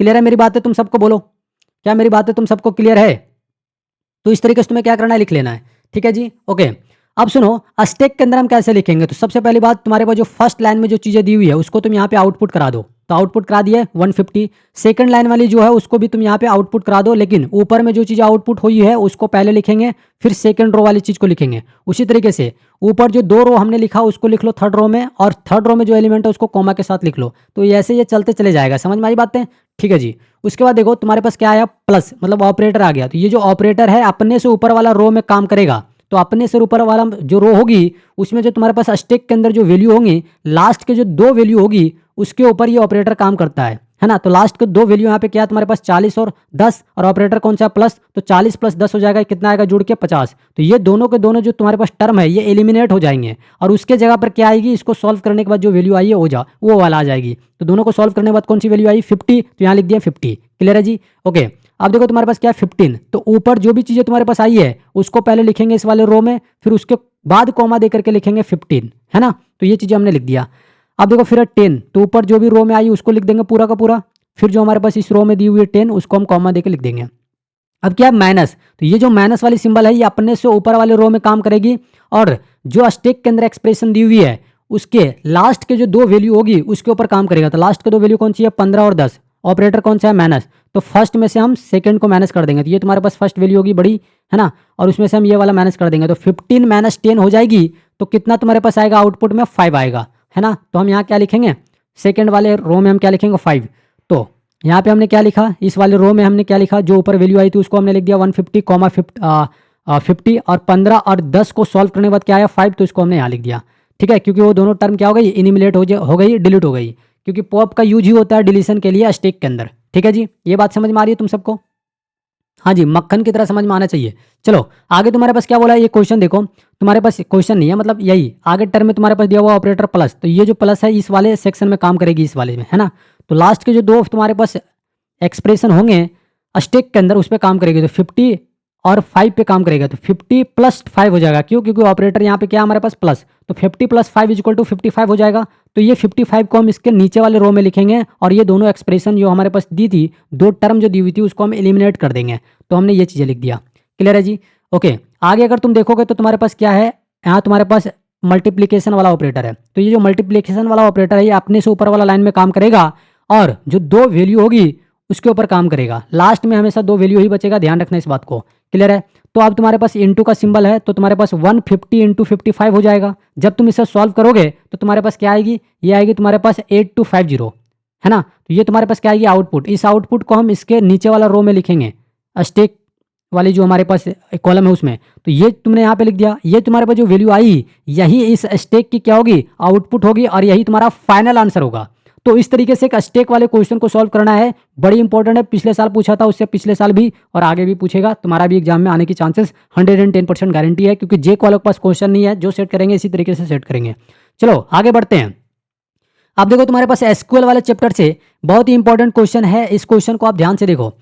क्लियर है मेरी बात है, तुम सबको बोलो, क्या मेरी बात है तुम सबको क्लियर है? तो इस तरीके से तुम्हें क्या करना है, लिख लेना है। ठीक है जी, ओके। अब सुनो, स्टैक के अंदर हम कैसे लिखेंगे। तो सबसे पहली बात, तुम्हारे पास जो फर्स्ट लाइन में जो चीजें दी हुई है उसको तुम यहाँ पे आउटपुट करा दो। तो आउटपुट करा दिए 150। सेकंड लाइन वाली जो है उसको भी तुम यहाँ पे आउटपुट करा दो, लेकिन ऊपर में जो चीज़ आउटपुट हुई है उसको पहले लिखेंगे, फिर सेकंड रो वाली चीज को लिखेंगे। उसी तरीके से ऊपर जो दो रो हमने लिखा उसको लिख लो थर्ड रो में, और थर्ड रो में जो एलिमेंट है उसको कॉमा के साथ लिख लो। तो ऐसे ये चलते चले जाएगा। समझ में आई बातें? ठीक है जी। उसके बाद देखो, तुम्हारे पास क्या आया, प्लस, मतलब ऑपरेटर आ गया। तो ये जो ऑपरेटर है अपने से ऊपर वाला रो में काम करेगा। तो अपने से ऊपर वाला जो रो होगी उसमें जो तुम्हारे पास स्टैक के अंदर जो वैल्यू होंगी, लास्ट के जो दो वैल्यू होगी उसके ऊपर ये ऑपरेटर काम करता है ना। तो लास्ट के दो वैल्यू यहाँ पे क्या है तुम्हारे पास, 40 और 10, और ऑपरेटर कौन सा, प्लस। तो 40 प्लस 10 हो जाएगा, कितना आएगा जुड़ के 50। तो ये दोनों के दोनों जो तुम्हारे पास टर्म है ये एलिमिनेट हो जाएंगे, और उसके जगह पर क्या आएगी, इसको सॉल्व करने के बाद जो वैल्यू आई है वो वाला आ जाएगी। तो दोनों को सॉल्व करने के बाद कौन सी वैल्यू आई, 50। तो यहाँ लिख दिया 50। क्लियर है जी, ओके। अब देखो तुम्हारे पास क्या है, 15। तो ऊपर जो भी चीजें तुम्हारे पास आई है उसको पहले लिखेंगे इस वाले रो में, फिर उसके बाद कॉमा दे करके लिखेंगे 15, है ना। तो ये चीजें हमने लिख दिया। अब देखो फिर 10, तो ऊपर जो भी रो में आई उसको लिख देंगे पूरा का पूरा, फिर जो हमारे पास इस रो में दी हुई है 10 उसको हम कॉमा देके लिख देंगे। अब क्या है, माइनस। तो ये जो माइनस वाली सिंबल है ये अपने से ऊपर वाले रो में काम करेगी, और जो स्टैक के अंदर एक्सप्रेशन दी हुई है उसके लास्ट के जो दो वैल्यू होगी उसके ऊपर काम करेगा। तो लास्ट के दो वैल्यू कौन सी है, 15 और 10। ऑपरेटर कौन सा है, माइनस। तो फर्स्ट में से हम सेकंड को माइनस कर देंगे, तो ये तुम्हारे पास फर्स्ट वैल्यू होगी बड़ी, है ना, और उसमें से हम ये वाला माइनस कर देंगे। तो 15 माइनस 10 हो जाएगी। तो कितना तुम्हारे पास आएगा, आउटपुट में 5 आएगा, है ना। तो हम यहाँ क्या लिखेंगे, सेकंड वाले रो में हम क्या लिखेंगे, 5। तो यहाँ पे हमने क्या लिखा, इस वाले रो में हमने क्या लिखा, जो ऊपर वैल्यू आई थी उसको हमने लिख दिया 150 कॉमा 50, और 15 और 10 को सॉल्व करने के बाद क्या आया, 5। तो इसको हमने यहाँ लिख दिया। ठीक है, क्योंकि वो दोनों टर्म क्या हो गई, इनिमिलेट हो गई, डिलीट हो गई, क्योंकि पॉप का यूज ही होता है डिलीशन के लिए स्टैक के अंदर। ठीक है जी, ये बात समझ में आ रही है तुम सबको? हाँ जी, मक्खन की तरह समझ में आना चाहिए। चलो आगे तुम्हारे पास क्या बोला है, ये क्वेश्चन देखो। तुम्हारे पास क्वेश्चन नहीं है, मतलब यही आगे टर्म में तुम्हारे पास दिया हुआ ऑपरेटर प्लस। तो ये जो प्लस है इस वाले सेक्शन में काम करेगी, इस वाले में, है ना। तो लास्ट के जो दो तुम्हारे पास एक्सप्रेशन होंगे स्टैक के अंदर उस पर काम करेगी। तो 50 और 5 पे काम करेगा। तो 50 प्लस 5 हो जाएगा, क्यों, क्योंकि ऑपरेटर यहाँ पे क्या हमारे पास प्लस। तो 50 प्लस 5 इक्वल टू 55 हो जाएगा। तो ये 55 को हम इसके नीचे वाले रो में लिखेंगे, और ये दोनों एक्सप्रेशन जो हमारे पास दी थी, दो टर्म जो दी हुई थी उसको हम एलिमिनेट कर देंगे। तो हमने ये चीज़ें लिख दिया। क्लियर है जी, ओके। आगे अगर तुम देखोगे तो तुम्हारे पास क्या है, यहाँ तुम्हारे पास मल्टीप्लीकेशन वाला ऑपरेटर है। तो ये जो मल्टीप्लीकेशन वाला ऑपरेटर है ये अपने से ऊपर वाला लाइन में काम करेगा, और जो दो वैल्यू होगी उसके ऊपर काम करेगा। लास्ट में हमेशा दो वैल्यू ही बचेगा, ध्यान रखना इस बात को। क्लियर है। तो अब तुम्हारे पास इंटू का सिंबल है, तो तुम्हारे पास 150 इंटू 55 हो जाएगा। जब तुम इसे सॉल्व करोगे तो तुम्हारे पास क्या आएगी, ये आएगी तुम्हारे पास 8250, है ना। तो ये तुम्हारे पास क्या आएगी, आउटपुट। इस आउटपुट को हम इसके नीचे वाला रो में लिखेंगे, स्टैक वाली जो हमारे पास कॉलम है उसमें। तो ये तुमने यहाँ पे लिख दिया। ये तुम्हारे पास जो वैल्यू आई यही इस स्टैक की क्या होगी, आउटपुट होगी, और यही तुम्हारा फाइनल आंसर होगा। तो इस तरीके से एक स्टैक वाले क्वेश्चन को सॉल्व करना है, बड़ी इंपॉर्टेंट है। पिछले साल पूछा था, उससे पिछले साल भी, और आगे भी पूछेगा। तुम्हारा भी एग्जाम में आने की चांसेस 110% गारंटी है, क्योंकि जे वालों के पास क्वेश्चन नहीं है, जो सेट करेंगे इसी तरीके से सेट करेंगे। चलो आगे बढ़ते हैं। अब देखो तुम्हारे पास एसक्यूएल वाले चैप्टर से बहुत ही इंपॉर्टेंट क्वेश्चन है। इस क्वेश्चन को आप ध्यान से देखो।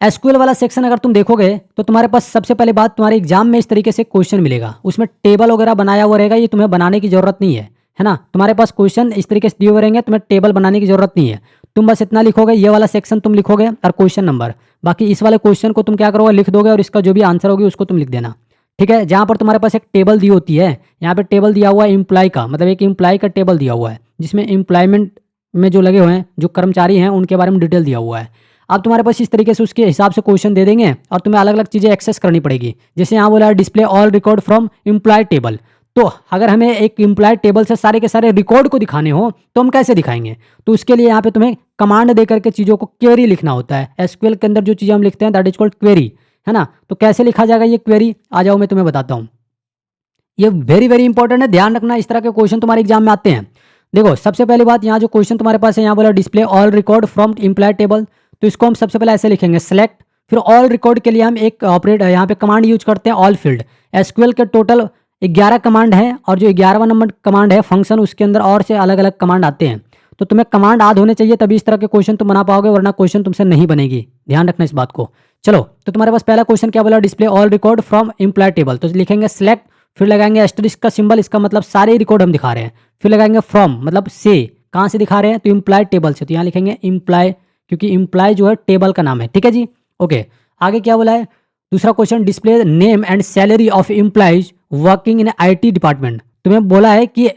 एसक्यूएल वाला सेक्शन अगर तुम देखोगे तो तुम्हारे पास सबसे पहले बात, तुम्हारे एग्जाम में इस तरीके से क्वेश्चन मिलेगा, उसमें टेबल वगैरह बनाया हुआ रहेगा, ये तुम्हें बनाने की जरूरत नहीं है ना। तुम्हारे पास क्वेश्चन इस तरीके से दिए हुए रहेंगे, तुम्हें टेबल बनाने की जरूरत नहीं है। तुम बस इतना लिखोगे, ये वाला सेक्शन तुम लिखोगे और क्वेश्चन नंबर, बाकी इस वाले क्वेश्चन को तुम क्या करोगे, लिख दोगे, और इसका जो भी आंसर होगी उसको तुम लिख देना। ठीक है, जहां पर तुम्हारे पास एक टेबल दी होती है, यहाँ पे टेबल दिया हुआ है एम्प्लॉय का, मतलब एक एम्प्लॉय का टेबल दिया हुआ है जिसमें एम्प्लॉयमेंट में जो लगे हुए हैं, जो कर्मचारी हैं, उनके बारे में डिटेल दिया हुआ है। अब तुम्हारे पास इस तरीके से उसके हिसाब से क्वेश्चन दे देंगे और तुम्हें अलग अलग चीज़ें एक्सेस करनी पड़ेगी। जैसे यहाँ बोला है display all record from employ table, तो अगर हमें एक एम्प्लॉय टेबल से सारे के सारे रिकॉर्ड को दिखाने हो तो हम कैसे दिखाएंगे? तो उसके लिए यहाँ पे तुम्हें कमांड दे करके चीज़ों को क्वेरी लिखना होता है। एसक्यूएल के अंदर जो चीज़ें हम लिखते हैं दैट इज कॉल्ड क्वेरी, है ना। तो कैसे लिखा जाएगा ये क्वेरी, आ जाओ मैं तुम्हें बताता हूँ। ये वेरी वेरी इंपॉर्टेंट है, ध्यान रखना, इस तरह के क्वेश्चन तुम्हारे एग्जाम में आते हैं। देखो सबसे पहली बात, यहाँ जो क्वेश्चन तुम्हारे पास है, यहाँ बोला display all record from employ table, तो इसको हम सबसे पहले ऐसे लिखेंगे सेलेक्ट, फिर ऑल रिकॉर्ड के लिए हम एक ऑपरेट यहाँ पे कमांड यूज करते हैं ऑल फील्ड। एसक्यूएल के टोटल 11 कमांड है और जो 11वां नंबर कमांड है फंक्शन, उसके अंदर और से अलग अलग कमांड आते हैं। तो तुम्हें कमांड याद होने चाहिए तभी इस तरह के क्वेश्चन तुम बना पाओगे, वरना क्वेश्चन तुमसे नहीं बनेगी, ध्यान रखना इस बात को। चलो तो तुम्हारे पास पहला क्वेश्चन क्या बोला, display all record from employ table, तो लिखेंगे सेलेक्ट, फिर लगाएंगे एस्टरिस्क का सिंबल, इसका मतलब सारे रिकॉर्ड हम दिखा रहे हैं, फिर लगाएंगे फ्रॉम मतलब से, कहाँ से दिखा रहे हैं, तो एम्प्लॉय टेबल से, तो यहाँ लिखेंगे एम्प्लॉय, क्योंकि एम्प्लॉय जो है टेबल का नाम है, ठीक है जी। ओके, आगे क्या बोला है, दूसरा question display name and salary of employees working in IT department, तुम्हें बोला है कि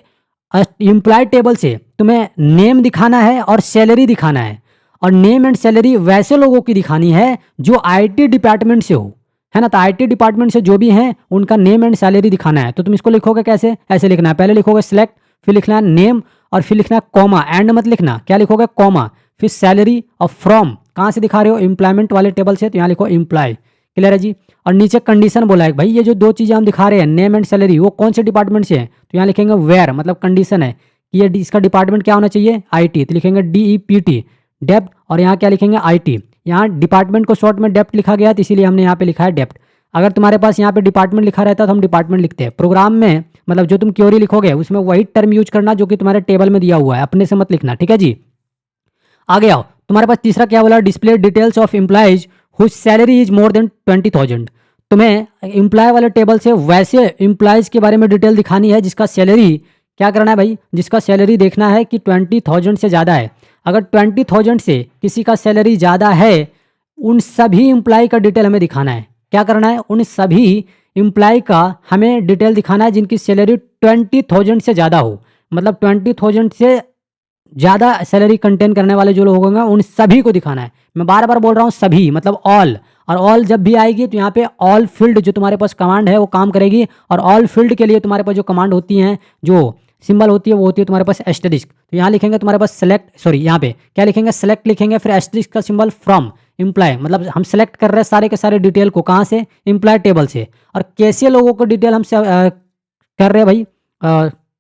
एम्प्लॉय टेबल से तुम्हें नेम दिखाना है और सैलरी दिखाना है, और नेम एंड सैलरी वैसे लोगों की दिखानी है जो आईटी डिपार्टमेंट से हो, है ना। तो आईटी डिपार्टमेंट से जो भी हैं उनका नेम एंड सैलरी दिखाना है। तो तुम इसको लिखोगे कैसे, ऐसे लिखना है, पहले लिखोगे सिलेक्ट, फिर लिखना है नेम, और फिर लिखना है कॉमा, एंड मत लिखना, क्या लिखोगे कॉमा, फिर सैलरी और फ्रॉम, कहाँ से दिखा रहे हो, एम्प्लॉयमेंट वाले टेबल से, तो यहाँ लिखो एम्प्लॉय, क्लियर है जी। और नीचे कंडीशन बोला है भाई ये जो दो चीज़ें हम दिखा रहे हैं नेम एंड सैलरी, वो कौन से डिपार्टमेंट से है, तो यहाँ लिखेंगे वेयर, मतलब कंडीशन है कि ये इसका डिपार्टमेंट क्या होना चाहिए, आईटी, तो लिखेंगे DEPT डेप्ट, और यहाँ क्या लिखेंगे आईटी। यहाँ डिपार्टमेंट को शॉर्ट में डेप्ट लिखा गया है, तो इसीलिए हमने यहाँ पे लिखा है डेप्ट। अगर तुम्हारे पास यहाँ पे डिपार्टमेंट लिखा रहता तो हम डिपार्टमेंट लिखते हैं। प्रोग्राम में मतलब जो तुम क्वेरी लिखोगे उसमें वही टर्म यूज करना जो कि तुम्हारे टेबल में दिया हुआ है, अपने से मत लिखना, ठीक है जी। आगे आओ, तुम्हारे पास तीसरा क्या बोला, display details of employees whose salary is more than 20,000, तुम्हें एम्प्लॉय वाले टेबल से वैसे एम्प्लॉयज के बारे में डिटेल दिखानी है जिसका सैलरी क्या करना है भाई, जिसका सैलरी देखना है कि 20,000 से ज़्यादा है। अगर 20,000 से किसी का सैलरी ज़्यादा है, उन सभी एम्प्लॉय का डिटेल हमें दिखाना है। क्या करना है, उन सभी एम्प्लॉय का हमें डिटेल दिखाना है जिनकी सैलरी 20,000 से ज़्यादा हो, मतलब 20,000 से ज़्यादा सैलरी कंटेन करने वाले जो लोग होंगे उन सभी को दिखाना है। मैं बार बार बोल रहा हूँ सभी, मतलब ऑल, और ऑल जब भी आएगी तो यहाँ पे ऑल फील्ड जो तुम्हारे पास कमांड है वो काम करेगी, और ऑल फील्ड के लिए तुम्हारे पास जो कमांड होती हैं, जो सिंबल होती है, वो होती है तुम्हारे पास एस्टेरिस्क। तो यहाँ लिखेंगे तुम्हारे पास सेलेक्ट, सॉरी यहाँ पे क्या लिखेंगे, सेलेक्ट लिखेंगे, फिर एस्टेरिस्क का सिंबल फ्रॉम एम्प्लॉय, मतलब हम सेलेक्ट कर रहे हैं सारे के सारे डिटेल को, कहाँ से, एम्प्लॉय टेबल से। और कैसे लोगों को डिटेल हम कर रहे हैं भाई,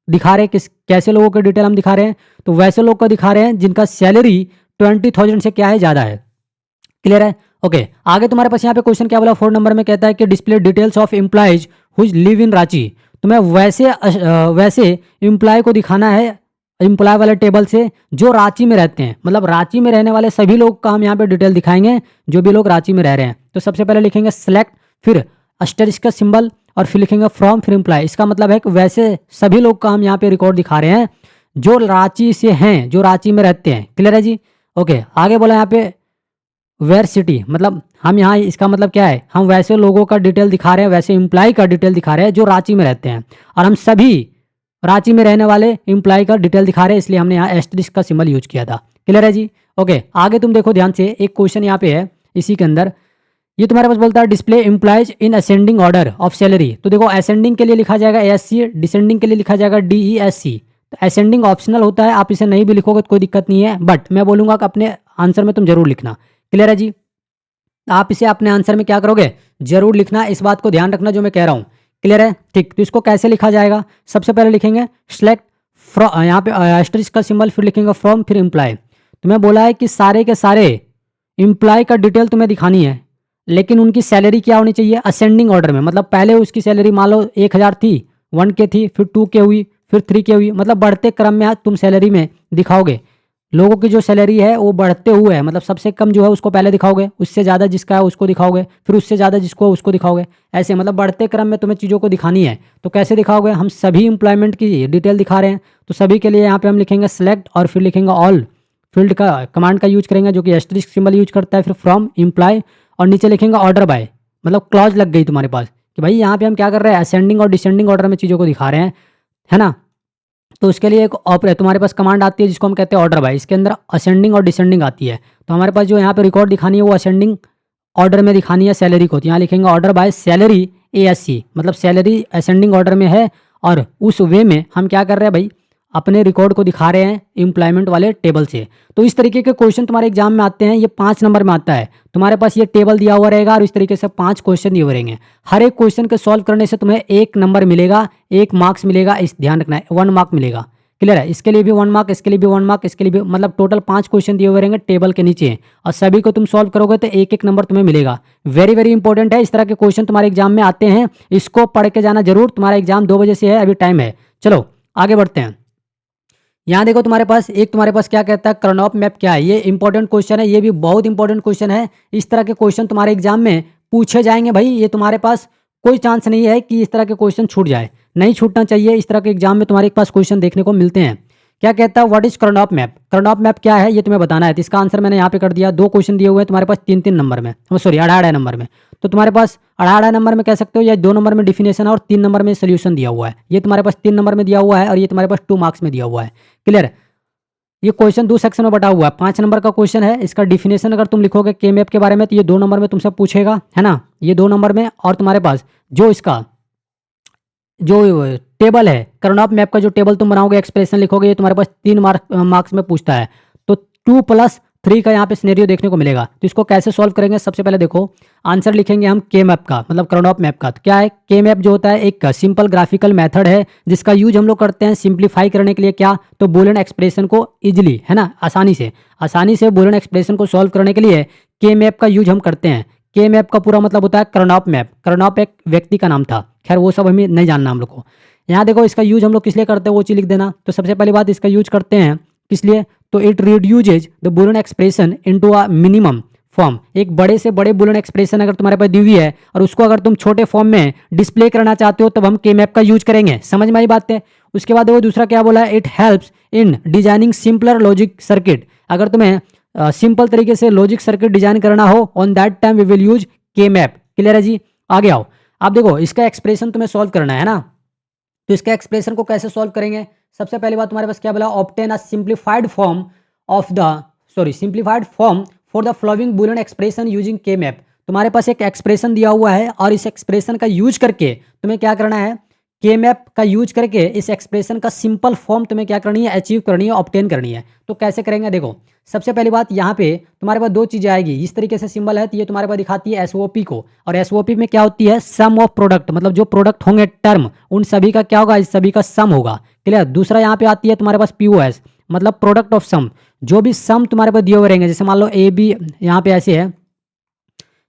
दिखा रहे हैं किस, कैसे लोगों को डिटेल हम दिखा रहे हैं, तो वैसे लोग को दिखा रहे हैं जिनका सैलरी 20,000 से क्या है, ज़्यादा है, क्लियर है। ओके, आगे तुम्हारे पास यहाँ पे क्वेश्चन क्या बोला, 4 नंबर में कहता है कि display details of employees whose live in Ranchi, तुम्हें वैसे एम्प्लॉय को दिखाना है एम्प्लॉय वाले टेबल से जो रांची में रहते हैं, मतलब रांची में रहने वाले सभी लोग का हम यहाँ पे डिटेल दिखाएंगे जो भी लोग रांची में रह रहे हैं। तो सबसे पहले लिखेंगे सेलेक्ट, फिर अस्टेरिस्क का सिंबल, और फिर लिखेंगे फ्रॉम, फिर एम्प्लॉय। इसका मतलब है कि वैसे सभी लोग का हम यहाँ पे रिकॉर्ड दिखा रहे हैं जो रांची से हैं, जो रांची में रहते हैं, क्लियर है जी। ओके, आगे बोला यहाँ पे वेयर सिटी, मतलब हम यहाँ, इसका मतलब क्या है, हम वैसे लोगों का डिटेल दिखा रहे हैं, वैसे एम्प्लॉय का डिटेल दिखा रहे हैं जो रांची में रहते हैं, और हम सभी रांची में रहने वाले एम्प्लॉय का डिटेल दिखा रहे हैं, इसलिए हमने यहाँ एस्टेरिस्क का सिंबल यूज किया था, क्लियर है जी। ओके, आगे तुम देखो ध्यान से, एक क्वेश्चन यहाँ पे है इसी के अंदर, ये तुम्हारे पास बोलता है display employees in ascending order of salary, तो देखो असेंडिंग के लिए लिखा जाएगा ASC, डिसेंडिंग के लिए लिखा जाएगा DESC। तो असेंडिंग ऑप्शनल होता है, आप इसे नहीं भी लिखोगे तो कोई दिक्कत नहीं है, बट मैं बोलूँगा कि अपने आंसर में तुम जरूर लिखना, क्लियर है जी। आप इसे अपने आंसर में क्या करोगे, जरूर लिखना, इस बात को ध्यान रखना जो मैं कह रहा हूँ, क्लियर है, ठीक। तो इसको कैसे लिखा जाएगा, सबसे पहले लिखेंगे सेलेक्ट फ्रॉम, यहाँ पे एस्टेरिस्क का सिंबल, फिर लिखेंगे फ्रॉम, फिर एम्प्लॉय। तुम्हें बोला है कि सारे के सारे एम्प्लॉय का डिटेल तुम्हें दिखानी है, लेकिन उनकी सैलरी क्या होनी चाहिए, असेंडिंग ऑर्डर में, मतलब पहले उसकी सैलरी मान लो 1,000 थी, 1K थी, फिर 2K हुई, फिर 3K हुई, मतलब बढ़ते क्रम में तुम सैलरी में दिखाओगे लोगों की जो सैलरी है वो बढ़ते हुए है, मतलब सबसे कम जो है उसको पहले दिखाओगे, उससे ज़्यादा जिसका है उसको दिखाओगे, फिर उससे ज़्यादा जिसको है उसको दिखाओगे, ऐसे मतलब बढ़ते क्रम में तुम्हें चीज़ों को दिखानी है। तो कैसे दिखाओगे, हम सभी एम्प्लॉयमेंट की डिटेल दिखा रहे हैं, तो सभी के लिए यहाँ पे हम लिखेंगे सेलेक्ट, और फिर लिखेंगे ऑल फील्ड का कमांड का यूज करेंगे जो कि एस्टेरिस्क सिंबल यूज करता है, फिर फ्रॉम, एम्प्लॉय, और नीचे लिखेंगे ऑर्डर बाय, मतलब क्लॉज लग गई तुम्हारे पास कि भाई यहाँ पे हम क्या कर रहे हैं, असेंडिंग और डिसेंडिंग ऑर्डर में चीज़ों को दिखा रहे हैं, है ना। तो उसके लिए एक तुम्हारे पास कमांड आती है जिसको हम कहते हैं ऑर्डर बाय। इसके अंदर असेंडिंग और डिसेंडिंग आती है। तो हमारे पास जो यहाँ पे रिकॉर्ड दिखानी है वो असेंडिंग ऑर्डर में दिखानी है सैलरी को। तो यहाँ लिखेंगे ऑर्डर बाय सैलरी ASC, मतलब सैलरी असेंडिंग ऑर्डर में है। और उस वे में हम क्या कर रहे हैं भाई, अपने रिकॉर्ड को दिखा रहे हैं एम्प्लॉयमेंट वाले टेबल से। तो इस तरीके के क्वेश्चन तुम्हारे एग्जाम में आते हैं। ये 5 नंबर में आता है। तुम्हारे पास ये टेबल दिया हुआ रहेगा और इस तरीके से 5 क्वेश्चन दिए हुए रहेंगे। हर एक क्वेश्चन के सॉल्व करने से तुम्हें 1 नंबर मिलेगा, 1 मार्क्स मिलेगा। इस ध्यान रखना है, 1 मार्क मिलेगा। क्लियर है? इसके लिए भी 1 मार्क, इसके लिए भी 1 मार्क, इसके लिए भी, मतलब टोटल 5 क्वेश्चन दिए हुए रहेंगे टेबल के नीचे और सभी को तुम सॉल्व करोगे तो 1-1 नंबर तुम्हें मिलेगा। वेरी वेरी इंपॉर्टेंट है। इस तरह के क्वेश्चन तुम्हारे एग्जाम में आते हैं। इसको पढ़ के जाना जरूर। तुम्हारा एग्जाम 2 बजे से है, अभी टाइम है। चलो आगे बढ़ते हैं। यहाँ देखो तुम्हारे पास क्या कहता है, कर्नॉफ मैप क्या है। ये इंपॉर्टेंट क्वेश्चन है, ये भी बहुत इंपॉर्टेंट क्वेश्चन है। इस तरह के क्वेश्चन तुम्हारे एग्जाम में पूछे जाएंगे भाई। ये तुम्हारे पास कोई चांस नहीं है कि इस तरह के क्वेश्चन छूट जाए, नहीं छूटना चाहिए। इस तरह के एग्जाम में तुम्हारे पास क्वेश्चन देखने को मिलते हैं। क्या कहता है, व्हाट इज कर्नॉफ मैप। कर्नॉफ मैप क्या है ये तुम्हें बताना है। तो इसका आंसर मैंने यहाँ पे कर दिया। 2 क्वेश्चन दिए हुए हैं तुम्हारे पास 3-3 नंबर में, सॉरी 18 नंबर में। तो तुम्हारे पास 18 नंबर में कह सकते हो, या 2 नंबर में डिफिनेशन और 3 नंबर में सोल्यूशन दिया हुआ है। ये तुम्हारे पास 3 नंबर में दिया हुआ है और ये तुम्हारे पास 2 मार्क्स में दिया हुआ है। क्लियर? ये क्वेश्चन 2 सेक्शन में बटा हुआ है। 5 नंबर का क्वेश्चन है। इसका डिफिनेशन अगर तुम लिखोगे के मैप के बारे में तो ये 2 नंबर में तुमसे पूछेगा, है ना, ये 2 नंबर में। और तुम्हारे पास जो इसका जो टेबल है, कर्नॉफ मैप का जो टेबल तुम बनाओगे, एक्सप्रेशन लिखोगे, ये तुम्हारे पास 3 मार्क्स में पूछता है। तो 2+3 का यहाँ पे सिनेरियो देखने को मिलेगा। तो इसको कैसे सॉल्व करेंगे, सबसे पहले देखो आंसर लिखेंगे हम के मैप का, मतलब कर्नॉफ मैप का। तो क्या है के मैप, जो होता है एक सिंपल ग्राफिकल मेथड है जिसका यूज हम लोग करते हैं सिंप्लीफाई करने के लिए। क्या, तो बूलियन एक्सप्रेशन को इजिली, है ना, आसानी से बूलियन एक्सप्रेशन को सॉल्व करने के लिए के मैप का यूज हम करते हैं। के मैप का पूरा मतलब होता है कर्नॉफ मैप। कर्नॉफ एक व्यक्ति का नाम था, खैर वो सब हमें नहीं जानना हम लोग को। यहाँ देखो इसका यूज हम लोग किस लिए करते हैं वो चीज़ लिख देना। तो सबसे पहली बात, इसका यूज करते हैं किस लिए, तो it reduces the Boolean expression into a minimum form. एक बड़े से बड़े बूलियन एक्सप्रेशन अगर तुम्हारे पास दी हुई है और उसको अगर तुम छोटे फॉर्म में डिस्प्ले करना चाहते हो तब हम के मैप का यूज करेंगे। समझ में आई बात है? उसके बाद वो दूसरा क्या बोला है, it helps in designing simpler logic circuit. अगर तुम्हें सिंपल तरीके से लॉजिक सर्किट डिजाइन करना हो, on that time we will use K map. Clear है जी? आगे आओ। आप देखो इसका एक्सप्रेशन तुम्हें सॉल्व करना है ना। तो इसका एक्सप्रेशन को कैसे सॉल्व करेंगे, सबसे पहली बात तुम्हारे पास क्या बोला, obtain a simplified form for the following Boolean expression using के मैप। तुम्हारे पास एक एक्सप्रेशन दिया हुआ है और इस एक्सप्रेशन का यूज करके तुम्हें क्या करना है, के मैप का यूज करके इस एक्सप्रेशन का सिंपल फॉर्म तुम्हें क्या करनी है, अचीव करनी है, ऑब्टेन करनी है। तो कैसे करेंगे, देखो सबसे पहली बात यहाँ पे तुम्हारे पास 2 चीजें आएगी। इस तरीके से सिंबल है तो ये तुम्हारे पास दिखाती है एसओपी को, और एसओपी में क्या होती है, सम ऑफ प्रोडक्ट, मतलब जो प्रोडक्ट होंगे टर्म उन सभी का क्या होगा, इस सभी का सम होगा। क्लियर? दूसरा यहाँ पे आती है तुम्हारे पास पीओएस, मतलब प्रोडक्ट ऑफ सम। जो भी सम तुम्हारे पास दिए हुए रहेंगे, जैसे मान लो ए बी यहाँ पे ऐसे है,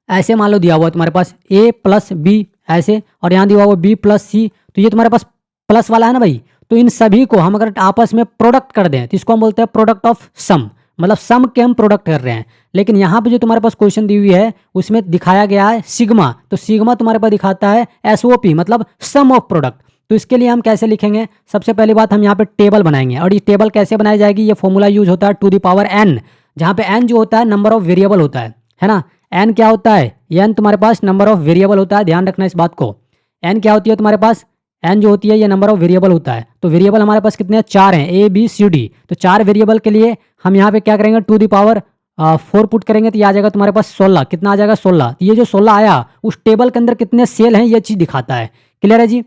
ऐसे मान लो दिया हुआ है तुम्हारे पास a + b ऐसे, और यहाँ दिया हुआ b+c, तो ये तुम्हारे पास प्लस वाला है ना भाई। तो इन सभी को हम अगर आपस में प्रोडक्ट कर दें तो इसको हम बोलते हैं प्रोडक्ट ऑफ सम, मतलब सम के हम प्रोडक्ट कर रहे हैं। लेकिन यहाँ पे जो तुम्हारे पास क्वेश्चन दी हुई है उसमें दिखाया गया है सिग्मा, तो सिग्मा तुम्हारे पास दिखाता है एसओपी, मतलब सम ऑफ प्रोडक्ट। तो इसके लिए हम कैसे लिखेंगे, सबसे पहली बात हम यहाँ पे टेबल बनाएंगे, और ये टेबल कैसे बनाई जाएगी, ये फॉर्मूला यूज होता है टू द पावर n, जहाँ पे n जो होता है नंबर ऑफ वेरिएबल होता है ना। n क्या होता है, n तुम्हारे पास नंबर ऑफ वेरिएबल होता है, ध्यान रखना इस बात को। n क्या होती है तुम्हारे पास, n जो होती है ये नंबर ऑफ वेरिएबल होता है। तो वेरिएबल हमारे पास कितने हैं, 4 हैं, a b c d। तो 4 वेरिएबल के लिए हम यहाँ पे क्या करेंगे, टू द पावर 4 पुट करेंगे तो ये आ जाएगा तुम्हारे पास 16। कितना आ जाएगा, 16। ये जो 16 आया उस टेबल के अंदर कितने सेल हैं ये चीज दिखाता है। क्लियर है जी?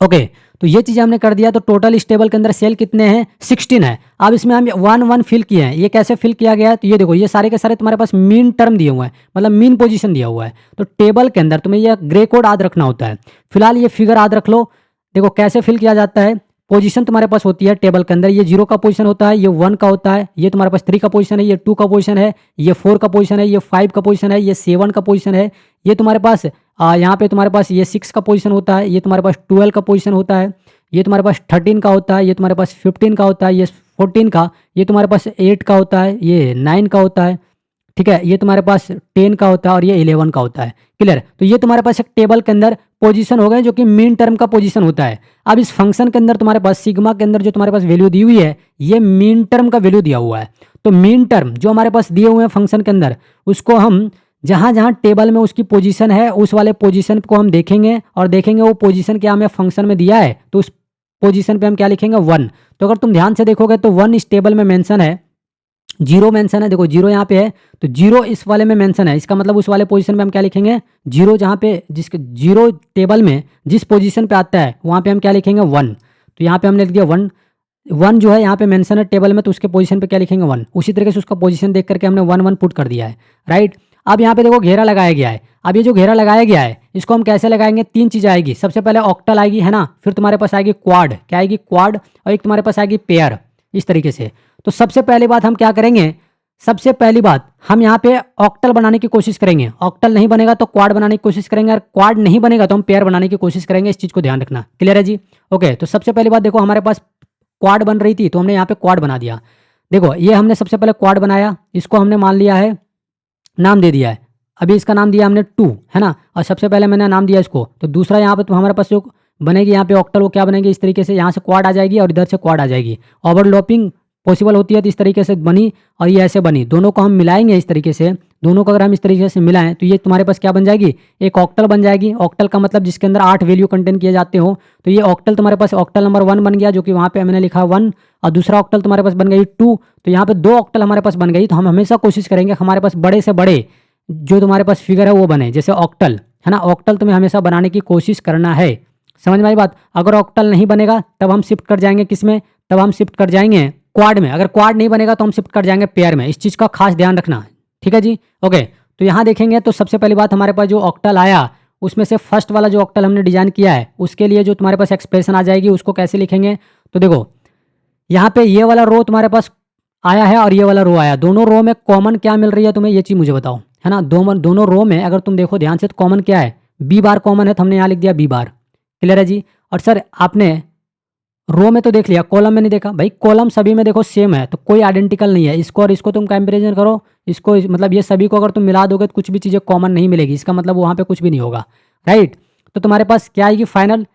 ओके, तो ये चीज़ हमने कर दिया। तो टोटल इस टेबल के अंदर सेल कितने हैं, 16 है। अब इसमें हम 1-1 फिल किए हैं। ये कैसे फिल किया गया है, तो ये देखो ये सारे के सारे तुम्हारे पास मीन टर्म दिए हुए हैं, मतलब मीन पोजीशन दिया हुआ है। तो टेबल के अंदर तुम्हें ये ग्रे कोड याद रखना होता है। फिलहाल ये फिगर याद रख लो। देखो कैसे फिल किया जाता है, पोजीशन तुम्हारे पास होती है टेबल के अंदर, ये 0 का पोजीशन होता है, ये 1 का होता है, ये तुम्हारे पास 3 का पोजीशन है, ये 2 का पोजीशन है, ये 4 का पोजीशन है, ये 5 का पोजीशन है, ये 7 का पोजीशन है, ये तुम्हारे पास यहाँ पे तुम्हारे पास ये 6 का पोजीशन होता है, ये तुम्हारे पास 12 का पोजीशन होता है, ये तुम्हारे पास 13 का होता है, ये तुम्हारे पास 15 का होता है, ये 14 का, ये तुम्हारे पास 8 का होता है, ये 9 का होता है, ठीक है, ये तुम्हारे पास 10 का होता है और ये 11 का होता है। क्लियर? तो ये तुम्हारे पास एक टेबल के अंदर पोजीशन हो गए जो कि मीन टर्म का पोजीशन होता है। अब इस फंक्शन के अंदर तुम्हारे पास सिग्मा के अंदर जो तुम्हारे पास वैल्यू दी हुई है ये मीन टर्म का वैल्यू दिया हुआ है। तो मीन टर्म जो हमारे पास दिए हुए हैं फंक्शन के अंदर, उसको हम जहाँ जहाँ टेबल में उसकी पोजीशन है उस वाले पोजीशन को हम देखेंगे और देखेंगे वो पोजीशन क्या हमें फंक्शन में दिया है, तो उस पोजीशन पे हम क्या लिखेंगे 1। तो अगर तुम ध्यान से देखोगे तो 1 इस टेबल में मेंशन है, 0 मेंशन है, देखो 0 यहाँ पे है, तो 0 इस वाले में मेंशन है, इसका मतलब उस वाले पोजीशन पे हम क्या लिखेंगे 0, जहाँ पे जिसके 0 टेबल में जिस पोजीशन पे आता है वहाँ पे हम क्या लिखेंगे 1। तो यहाँ पे हमने लिख दिया 1, 1 जो है यहाँ पे मेंशन है टेबल में, तो उसके पोजीशन पे क्या लिखेंगे 1। उसी तरीके से उसका पोजीशन देख करके हमने 1 1 पुट कर दिया है, राइट। अब यहाँ पे देखो घेरा लगाया गया है। अब ये जो घेरा लगाया गया है इसको हम कैसे लगाएंगे, 3 चीज़ आएगी। सबसे पहले ऑक्टल आएगी, है ना, फिर तुम्हारे पास आएगी क्वाड, क्या आएगी क्वाड, और एक तुम्हारे पास आएगी पेयर, इस तरीके से। तो सबसे पहली बात हम क्या करेंगे, सबसे पहली बात हम यहाँ पे ऑक्टल बनाने की कोशिश करेंगे। ऑक्टल नहीं बनेगा तो क्वाड बनाने की कोशिश करेंगे, और क्वाड नहीं बनेगा तो हम पेयर बनाने की कोशिश करेंगे। इस चीज़ को ध्यान रखना, क्लियर है जी। ओके, तो सबसे पहली बात देखो, हमारे पास क्वाड बन रही थी तो हमने यहाँ पे क्वाड बना दिया। देखो ये हमने सबसे पहले क्वाड बनाया, इसको हमने मान लिया है, नाम दे दिया है। अभी इसका नाम दिया हमने 2, है ना, और सबसे पहले मैंने नाम दिया इसको। तो दूसरा यहाँ पे तो हमारे पास जो बनेगी यहाँ पे ऑक्टल, वो क्या बनेगी, इस तरीके से यहाँ से क्वाड आ जाएगी और इधर से क्वाड आ जाएगी। ओवरलैपिंग पॉसिबल होती है तो इस तरीके से बनी, और ये ऐसे बनी। दोनों को हम मिलाएंगे इस तरीके से, दोनों को अगर हम इस तरीके से मिलाएं तो ये तुम्हारे पास क्या बन जाएगी, एक ऑक्टल बन जाएगी। ऑक्टल का मतलब जिसके अंदर 8 वैल्यू कंटेन किए जाते हो। तो ये ऑक्टल तुम्हारे पास ऑक्टल नंबर 1 बन गया, जो कि वहाँ पे मैंने लिखा 1, और दूसरा ऑक्टल तुम्हारे पास बन गई 2। तो यहाँ पे 2 ऑक्टल हमारे पास बन गई। तो हम हमेशा कोशिश करेंगे हमारे पास बड़े से बड़े जो तुम्हारे पास फिगर है वो बने, जैसे ऑक्टल, है ना, ऑक्टल तुम्हें हमेशा बनाने की कोशिश करना है। समझ में आई बात। अगर ऑक्टल नहीं बनेगा तब हम शिफ्ट कर जाएंगे किस में, तब हम शिफ्ट कर जाएंगे क्वाड में। अगर क्वाड नहीं बनेगा तो हम शिफ्ट कर जाएंगे पेयर में। इस चीज़ का खास ध्यान रखना, ठीक है जी। ओके, तो यहाँ देखेंगे तो सबसे पहली बात हमारे पास जो ऑक्टल आया उसमें से फर्स्ट वाला जो ऑक्टल हमने डिजाइन किया है उसके लिए जो तुम्हारे पास एक्सप्रेशन आ जाएगी उसको कैसे लिखेंगे। तो देखो यहाँ पे ये वाला रो तुम्हारे पास आया है और ये वाला रो आया, दोनों रो में कॉमन क्या मिल रही है तुम्हें, ये चीज़ मुझे बताओ, है ना। दोनों रो में अगर तुम देखो ध्यान से तो कॉमन क्या है, बी बार कॉमन है, तो हमने यहाँ लिख दिया बी बार, क्लियर है जी। और सर आपने रो में तो देख लिया, कॉलम में नहीं देखा भाई, कॉलम सभी में देखो सेम है, तो कोई आइडेंटिकल नहीं है। इसको और इसको तुम कंपेरिजन करो, इसको मतलब ये सभी को अगर तुम मिला दोगे तो कुछ भी चीज़ें कॉमन नहीं मिलेगी, इसका मतलब वहाँ पे कुछ भी नहीं होगा, राइट। तो तुम्हारे पास क्या आएगी फाइनल,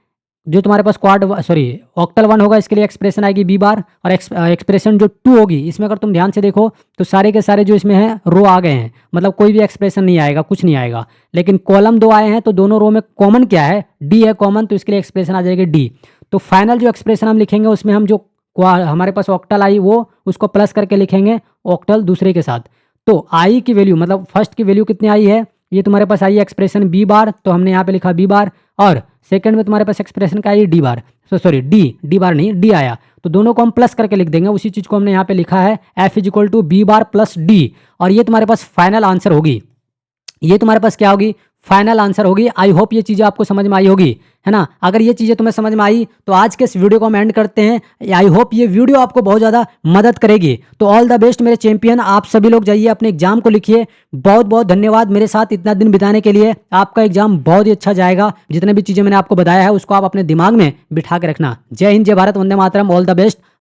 जो तुम्हारे पास क्वाड सॉरी ऑक्टल 1 होगा इसके लिए एक्सप्रेशन आएगी बी बार, और एक्सप्रेशन जो 2 होगी इसमें अगर तुम ध्यान से देखो तो सारे के सारे जो इसमें हैं रो आ गए हैं, मतलब कोई भी एक्सप्रेशन नहीं आएगा, कुछ नहीं आएगा। लेकिन कॉलम 2 आए हैं तो दोनों रो में कॉमन क्या है, डी है कॉमन, तो इसके लिए एक्सप्रेशन आ जाएगी डी। तो फाइनल जो एक्सप्रेशन हम लिखेंगे उसमें हम जो हमारे पास ऑक्टल आई वो उसको प्लस करके लिखेंगे ऑक्टल दूसरे के साथ। तो आई की वैल्यू मतलब फर्स्ट की वैल्यू कितनी आई है, ये तुम्हारे पास आई है एक्सप्रेशन बी बार, तो हमने यहाँ पे लिखा बी बार, और सेकंड में तुम्हारे पास एक्सप्रेशन का I D bar, sorry D बार नहीं डी आया, तो दोनों को हम प्लस करके लिख देंगे। उसी चीज को हमने यहाँ पे लिखा है F is equal to B bar plus D, और ये तुम्हारे पास फाइनल आंसर होगी। ये तुम्हारे पास क्या होगी, फाइनल आंसर होगी। आई होप ये चीज़ें आपको समझ में आई होगी, है ना। अगर ये चीज़ें तुम्हें समझ में आई तो आज के इस वीडियो को हम एंड करते हैं। आई होप ये वीडियो आपको बहुत ज़्यादा मदद करेगी। तो ऑल द बेस्ट मेरे चैंपियन, आप सभी लोग जाइए अपने एग्जाम को लिखिए। बहुत बहुत धन्यवाद मेरे साथ इतना दिन बिताने के लिए। आपका एग्जाम बहुत ही अच्छा जाएगा। जितने भी चीज़ें मैंने आपको बताया है उसको आप अपने दिमाग में बिठा के रखना। जय हिंद, जय Bharat, Vande Mataram, all the best.